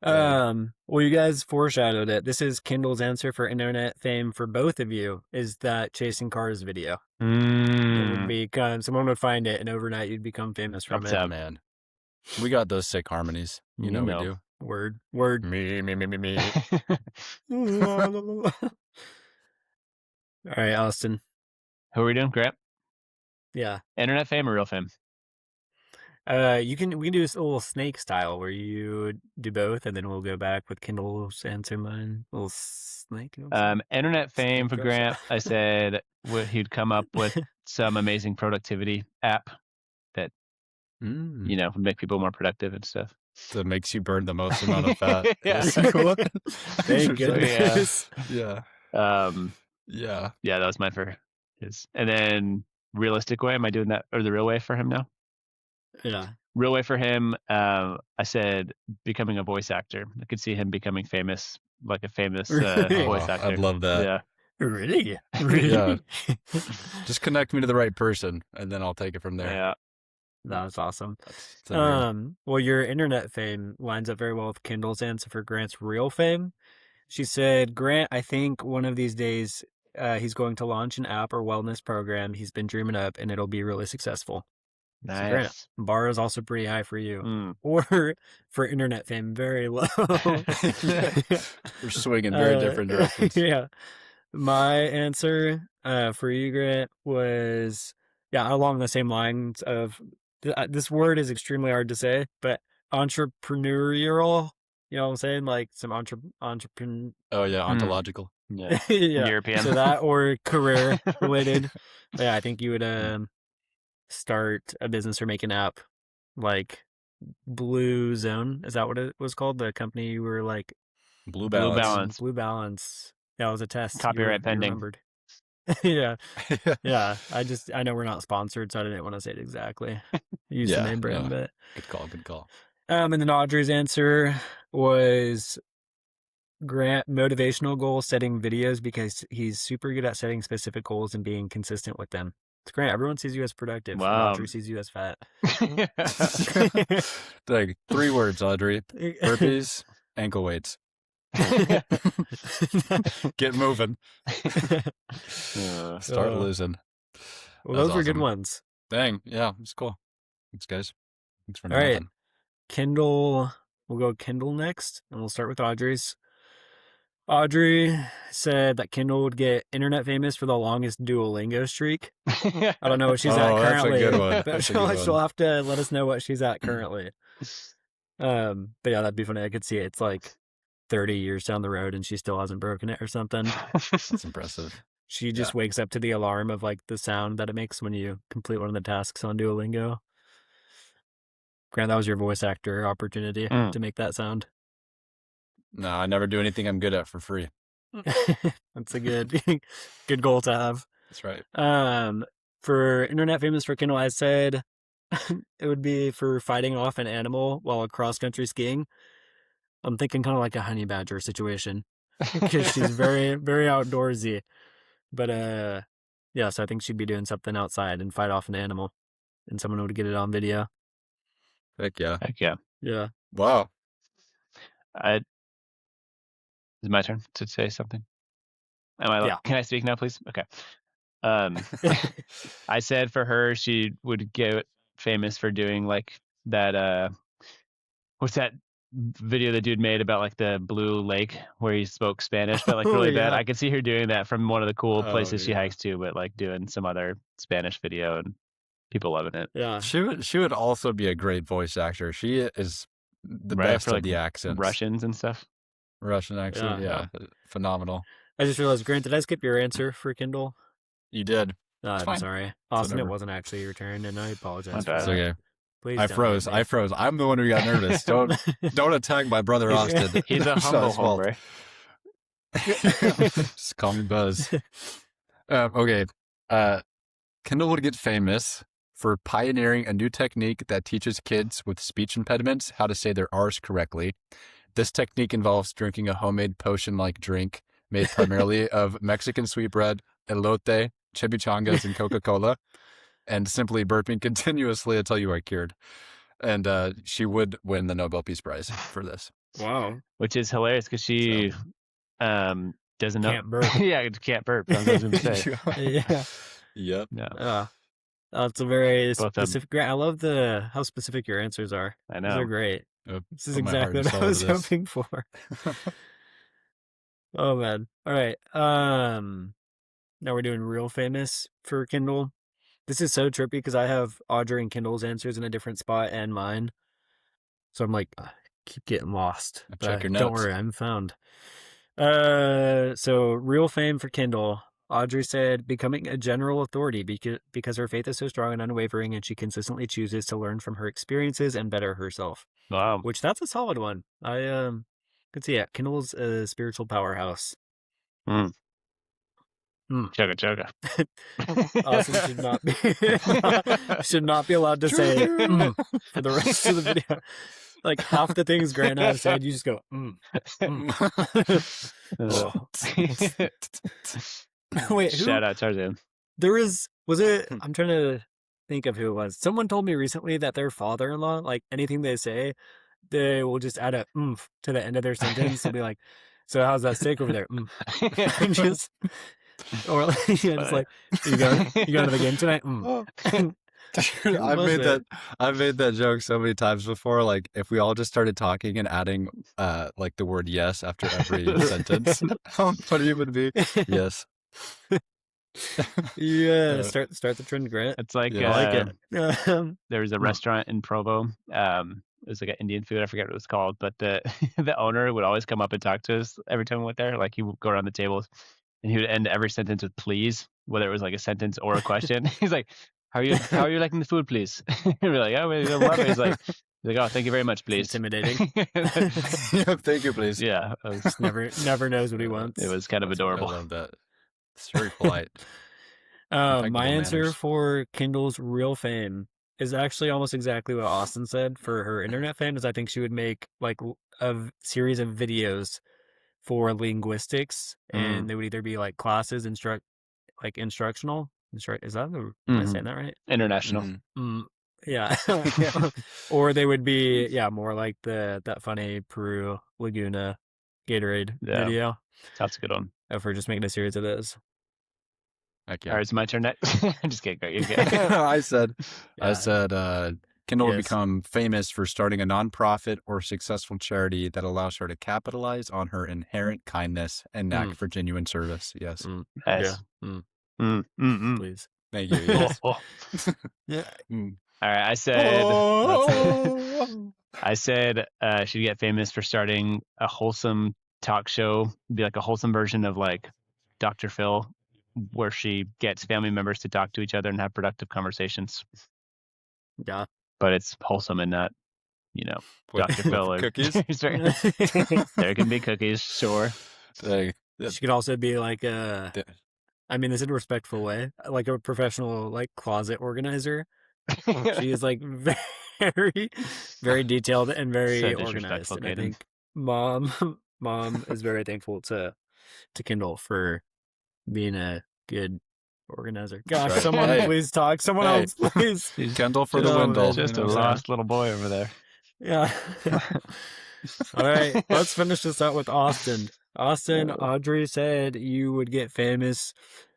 Well, you guys foreshadowed it. This is Kindle's answer for internet fame for both of you, is that chasing cars video. It would become, someone would find it, and overnight you'd become famous from it. Man. We got those sick harmonies. You know we do. Word. Me. All right, Austin. Who are we doing? Grant? Yeah. Internet fame or real fame? We can do this little snake style where you do both, and then we'll go back with Kindle's answer mine. Little snake. Internet fame for Grant. I said he'd come up with some amazing productivity app that would make people more productive and stuff. That makes you burn the most amount of fat. Yeah. Cool. Thank goodness. Yeah. Yeah, that was mine for his. And then realistic way, am I doing that or the real way for him now? Yeah. Real way for him, I said becoming a voice actor. I could see him becoming famous, like a famous voice actor. I'd love that. Yeah. Really? Yeah. Just connect me to the right person, and then I'll take it from there. Yeah. That was awesome. That's well, your internet fame lines up very well with Kindle's answer for Grant's real fame. She said, Grant, I think one of these days he's going to launch an app or wellness program he's been dreaming up, and it'll be really successful. Nice. So Grant, bar is also pretty high for you. Or for internet fame, very low. We're swinging very different directions. Yeah. My answer for you, Grant, was, along the same lines of, this word is extremely hard to say, but entrepreneurial. You know what I'm saying? Like some entrepreneur. Oh, yeah, ontological. Yeah. Yeah. European. So that or career related. Yeah, I think you would start a business or make an app like Blue Zone. Is that what it was called? The company you were like Blue Balance. Blue Balance. That was a test. Copyright pending. Remembered. Yeah. Yeah. I know we're not sponsored, so I didn't want to say it exactly. Use the name brand, but good call. And then Audrey's answer was Grant motivational goal setting videos because he's super good at setting specific goals and being consistent with them. It's Grant. Everyone sees you as productive. Wow. Audrey sees you as fat. Like 3 words, Audrey. Burpees, ankle weights. Get moving. Start losing. Well, those were good ones. Dang. Yeah, it's cool. Thanks, guys. Thanks for All right. nothing. Kindle. We'll go Kindle next, and we'll start with Audrey's. Audrey said that Kindle would get internet famous for the longest Duolingo streak. I don't know what she's at currently. That's a good one. But she'll have to let us know what she's at currently. But yeah, that'd be funny. I could see it. It's like 30 years down the road and she still hasn't broken it or something. That's impressive. She just wakes up to the alarm of like the sound that it makes when you complete one of the tasks on Duolingo. Grant, that was your voice actor opportunity to make that sound. No, I never do anything I'm good at for free. That's a good goal to have. That's right. For internet famous for Kindle, I said it would be for fighting off an animal while cross-country skiing. I'm thinking kind of like a honey badger situation because she's very, very outdoorsy. But so I think she'd be doing something outside and fight off an animal, and someone would get it on video. Heck yeah. Yeah. Wow. Is it my turn to say something? Can I speak now, please? Okay. I said for her, she would get famous for doing like that. What's that video the dude made about like the blue lake where he spoke Spanish, but like really bad? I could see her doing that from one of the cool places she hikes to, but like doing some other Spanish video and people loving it. Yeah. She would also be a great voice actor. She is the best for, like, of the accents. Russians and stuff. Russian accent, yeah. Phenomenal. I just realized, Grant, did I skip your answer for Kindle? You did. No, I'm fine. Austin, it wasn't actually your turn, and I apologize. It's okay. Please I froze. I'm the one who got nervous. Don't attack my brother Austin. He's a humble hombre. Just call me Buzz. Okay. Kindle would get famous for pioneering a new technique that teaches kids with speech impediments how to say their R's correctly. This technique involves drinking a homemade potion-like drink made primarily of Mexican sweetbread, elote, chimichangas, and Coca-Cola, and simply burping continuously until you are cured. And she would win the Nobel Peace Prize for this. Wow. Which is hilarious because she doesn't know. Can't burp. Yeah, can't burp. That's what I was going to say. Yeah. Yep. Yeah. That's a very Both of 'em. specific. I love how specific your answers are. I These know. are great. Yep. This is Put my heart exactly and what I soul was into this. hoping for. Oh man. All right. Now we're doing real famous for Kindle. This is so trippy because I have Audrey and Kindle's answers in a different spot and mine. So I'm like, I keep getting lost. Check your Don't notes. worry, I'm found. So real fame for Kindle. Audrey said, becoming a general authority because her faith is so strong and unwavering, and she consistently chooses to learn from her experiences and better herself. Wow. Which that's a solid one. I could see it. Kindle's a spiritual powerhouse. Chugga. Austin should not be allowed to say for the rest of the video. Like half the things Grant and I have said, you just go Wait, shout out Tarzan. was it? I'm trying to think of who it was. Someone told me recently that their father-in-law, like anything they say, they will just add a to the end of their sentence and be like, "So how's that steak over there?" Just. Or just like you going to the game tonight? I've made that joke so many times before. Like if we all just started talking and adding like the word yes after every sentence, how funny it would be. Yes. Yeah. Start the trend, Grant. It's like Yeah. I like it. There was a restaurant in Provo. It was like an Indian food. I forget what it was called, but the owner would always come up and talk to us every time we went there. Like he would go around the tables. And he would end every sentence with "please," whether it was like a sentence or a question. He's like, "How are you liking the food, please?" And we're like, "Oh, we love it." He's like, "Oh, thank you very much, please." It's intimidating. Thank you, please. Yeah, never knows what he wants. It was kind of adorable. I love that. It's very polite. My answer for Kindle's real fame is actually almost exactly what Austin said. For her internet fame, is I think she would make like a series of videos for linguistics, and they would either be like classes, instructional. Is that am I saying that right? International. Yeah. Or they would be more like that funny Peru Laguna Gatorade video. That's a good one. If we're just making a series of those. Okay. All right, it's my turn next. I'm just kidding. I said Kindle will become famous for starting a nonprofit or successful charity that allows her to capitalize on her inherent kindness and knack for genuine service. Yes. Nice. Yeah. Please. Thank you. Yes. Yeah. All right. I said she'd get famous for starting a wholesome talk show, be like a wholesome version of like Dr. Phil, where she gets family members to talk to each other and have productive conversations. Yeah. But it's wholesome and not, Dr. Phil or cookies. There can be cookies, sure. She could also be like this is in a respectful way, like a professional like closet organizer. She is like very, very detailed and very organized. And I think mom is very thankful to Kindle for being a good organizer. Gosh, someone please talk. Someone else, please. Kendall for the Wendell. Just a lost little boy over there. Yeah. All right, let's finish this out with Austin. Audrey said you would get famous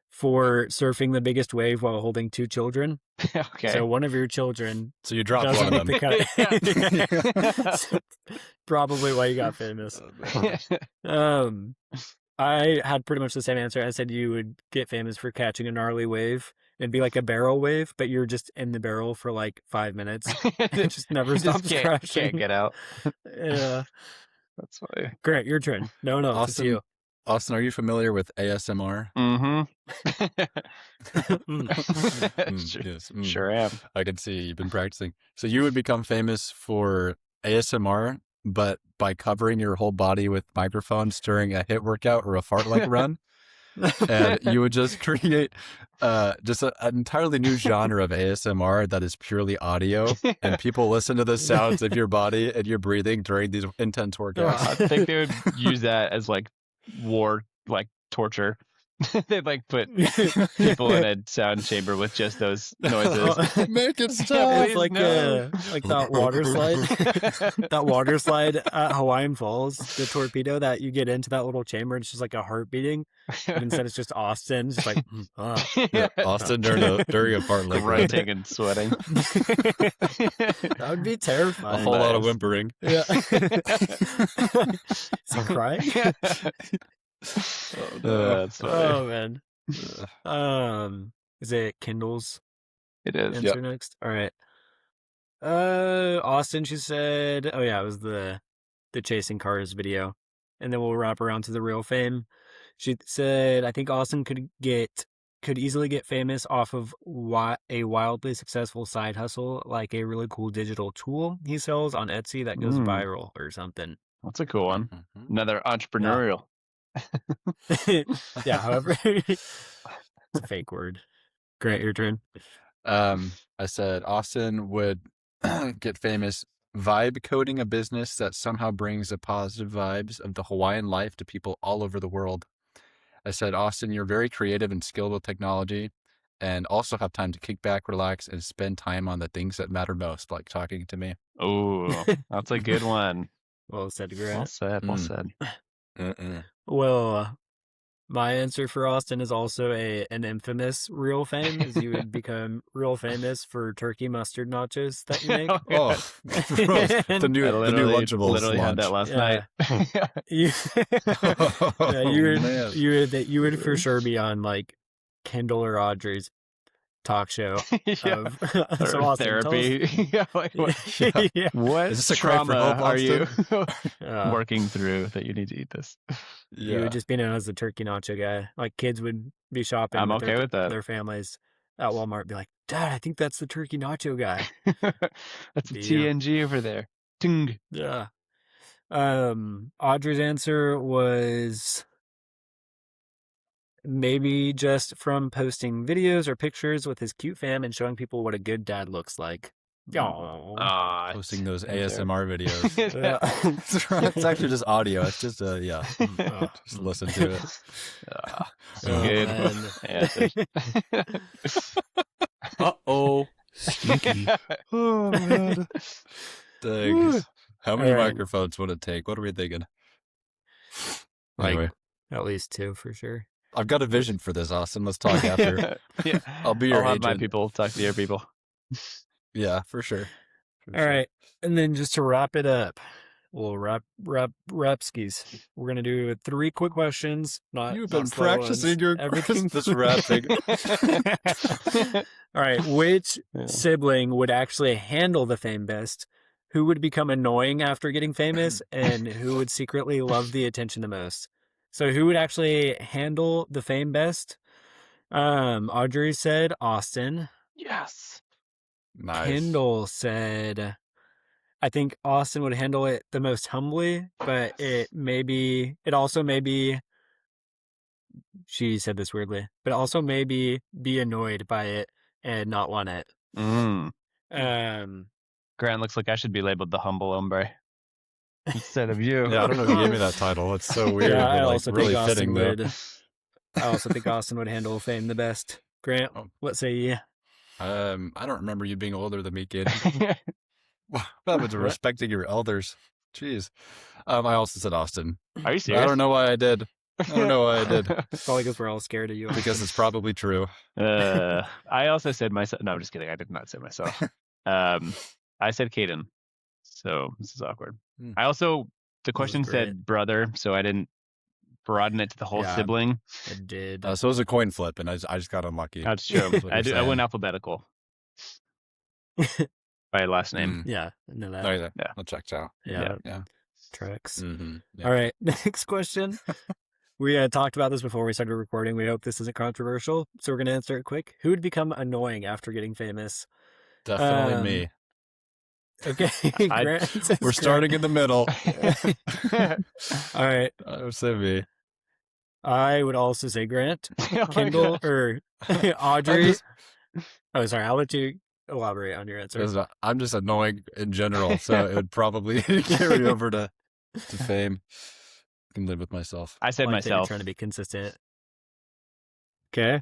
for surfing the biggest wave while holding 2 children. Okay. So one of your children. So you dropped one of them. So probably why you got famous. I had pretty much the same answer. I said you would get famous for catching a gnarly wave. It'd be like a barrel wave, but you're just in the barrel for like 5 minutes. It just never stops crashing. Can't get out. Yeah. That's funny. Grant, your turn. No, it's you. Austin, are you familiar with ASMR? Yes. Sure am. I can see you've been practicing. So you would become famous for ASMR, but by covering your whole body with microphones during a HIIT workout or a fartlek run. And you would just create just an entirely new genre of ASMR that is purely audio, and people listen to the sounds of your body and your breathing during these intense workouts. I think they would use that as like war, like torture. They'd like put people in a sound chamber with just those noises. Make it stop. It's like like that water slide, that water slide at Hawaiian Falls, the torpedo that you get into that little chamber and it's just like a heart beating. But instead it's just Austin, just like Austin during a part like grunting and sweating. That would be terrifying. A whole lot of whimpering. Yeah. Is he crying? That's funny. Oh man. Is it Kindle's It is. answer next? All right. Austin, she said, oh yeah, it was the chasing cars video. And then we'll wrap around to the real fame. She said, I think Austin could easily get famous off of a wildly successful side hustle, like a really cool digital tool he sells on Etsy that goes viral or something. That's a cool one. Another entrepreneurial. Yeah, however, it's a fake word. Grant, your turn. I said Austin would get famous vibe coding a business that somehow brings the positive vibes of the Hawaiian life to people all over the world. I said, Austin, you're very creative and skilled with technology and also have time to kick back, relax, and spend time on the things that matter most, like talking to me. Oh, that's a good one. Well said, Grant. Well said. Well said. Well, my answer for Austin is also an infamous real fame, as you would become real famous for turkey mustard nachos that you make. Oh, the new Lunchables. Literally had that last night. You would for sure be on like Kendall or Audrey's talk show of or therapy. What is this a trauma cry for help, are you working through that you need to eat this? You would just be known as the turkey nacho guy. Like kids would be shopping with that. Their families at Walmart be like, Dad, I think that's the turkey nacho guy. That's a TNG over there. Ting. Yeah. Audrey's answer was maybe just from posting videos or pictures with his cute fam and showing people what a good dad looks like. Posting those ASMR videos. It's actually just audio. It's just just listen to it. Good. Uh-oh. Stinky. Oh man. Dang. How many microphones would it take? What are we thinking? Anyway. At least 2 for sure. I've got a vision for this, Austin. Let's talk after. I'll be your I'll have agent. my people talk to your people. Yeah, for sure. All right. And then just to wrap it up, we'll rapskis. We're going to do 3 quick questions. You've been practicing your everything. This rapping. All right. Which sibling would actually handle the fame best? Who would become annoying after getting famous? And who would secretly love the attention the most? So who would actually handle the fame best? Audrey said Austin. Yes. Nice. Kendall said, I think Austin would handle it the most humbly, but it also maybe, she said this weirdly, but also maybe be annoyed by it and not want it. Grant looks like I should be labeled the humble hombre instead of you. Yeah, I don't know if you gave me that title. It's so weird. Yeah, I but also really think fitting though. I also think Austin would handle fame the best. Grant, what say you? I don't remember you being older than me, kid. That was respecting your elders. Jeez. I also said Austin. Are you serious? I don't know why I did. Probably because we're all scared of you. Because it's probably true. I also said myself. No, I'm just kidding. I did not say myself. I said Caden. So this is awkward. I also, the question said brother, so I didn't broaden it to the whole sibling. It did. So it was a coin flip, and I just got unlucky. That's true. I went alphabetical by last name. Yeah, I know that. Yeah, that checks out. Yeah. Tracks. All right, next question. We talked about this before we started recording. We hope this isn't controversial, so we're going to answer it quick. Who would become annoying after getting famous? Definitely me. Okay, we're starting in the middle. All right. I would say me. I would also say Grant, Kendall, or Audrey. Sorry. I'll let you elaborate on your answer. I'm just annoying in general, so it would probably carry over to fame. I can live with myself. I said myself. Trying to be consistent. Okay.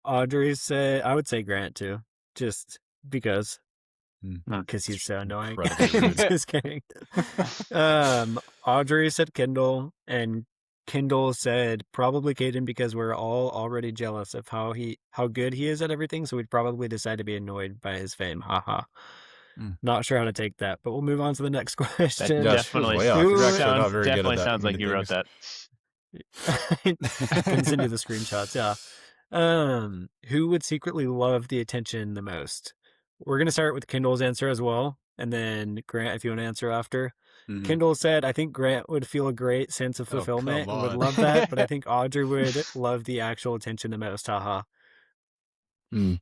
Audrey said, I would say Grant too, just because he's so annoying. Just kidding. Audrey said Kendall, and Kendall said probably Caden because we're all already jealous of how good he is at everything, so we'd probably decide to be annoyed by his fame. Haha. Not sure how to take that, but we'll move on to the next question. That definitely sounds like you wrote that. Can send you the screenshots. Yeah. Who would secretly love the attention the most? We're gonna start with Kendall's answer as well, and then Grant, if you want to answer after. Kendall said, "I think Grant would feel a great sense of fulfillment and would love that, but I think Audrey would love the actual attention the most." Haha. Interesting.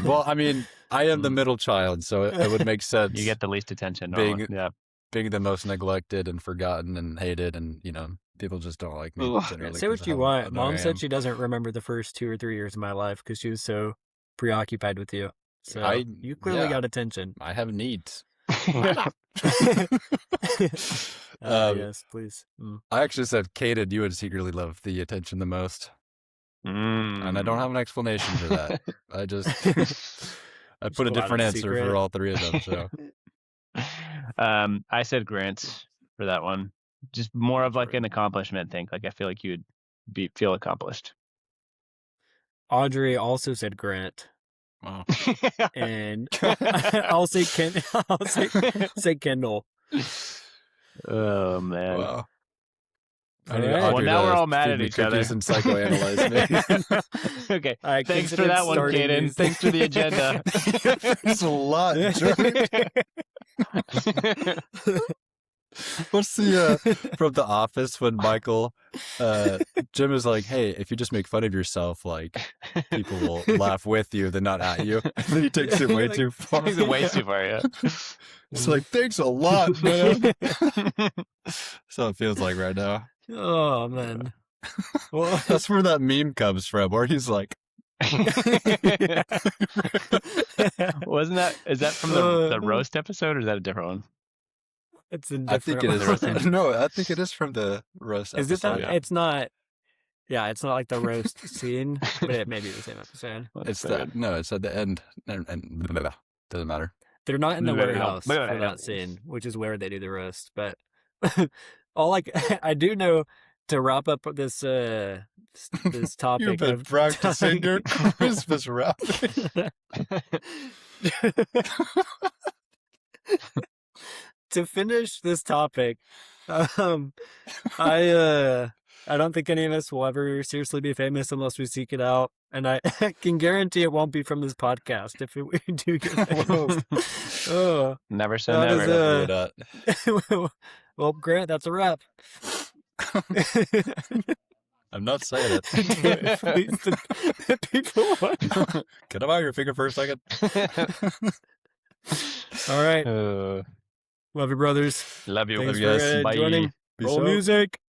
Well, I mean, I am the middle child, so it would make sense. You get the least attention. Being the most neglected and forgotten and hated, and people just don't like me. Say what you want. Mom said she doesn't remember the first 2 or 3 years of my life because she was so preoccupied with you. So you clearly got attention. I have needs. Yes, please. I actually said, Caden, you would secretly love the attention the most. And I don't have an explanation for that. I put a different answer for all 3 of them. So, I said Grant for that one. Just more of like an accomplishment thing. Like I feel like you'd feel accomplished. Audrey also said Grant. Wow. And I'll say say Kendall. Oh man. Wow. Well, now we're all mad at each other. And psychoanalyze me. Okay. Thanks for that one, Caden. Thanks for the agenda. There's a lot, What's the from The Office when Michael Jim is like, hey, if you just make fun of yourself, like people will laugh with you, then not at you. And then he takes it way too far. Way too far, yeah. It's like, thanks a lot, man. So it feels like right now. Oh man. Well, that's where that meme comes from, where he's like, is that from the roast episode, or is that a different one? It's a I think it is. No, I think it is from the roast episode. Is it that? Yeah. It's not. Yeah, it's not like the roast scene, but it may be the same episode. It's at the end, and doesn't matter. They're not in the warehouse for that scene, which is where they do the roast. But I do know, to wrap up this topic. You've been practicing your Christmas rapping. To finish this topic, I don't think any of us will ever seriously be famous unless we seek it out, and I can guarantee it won't be from this podcast if we do get famous. Never say never. Well, Grant, that's a wrap. I'm not saying it. Please, the people. Get him out of your finger for a second. All right. Love you, brothers. Love you. Thanks Love you for guys. joining. Roll music.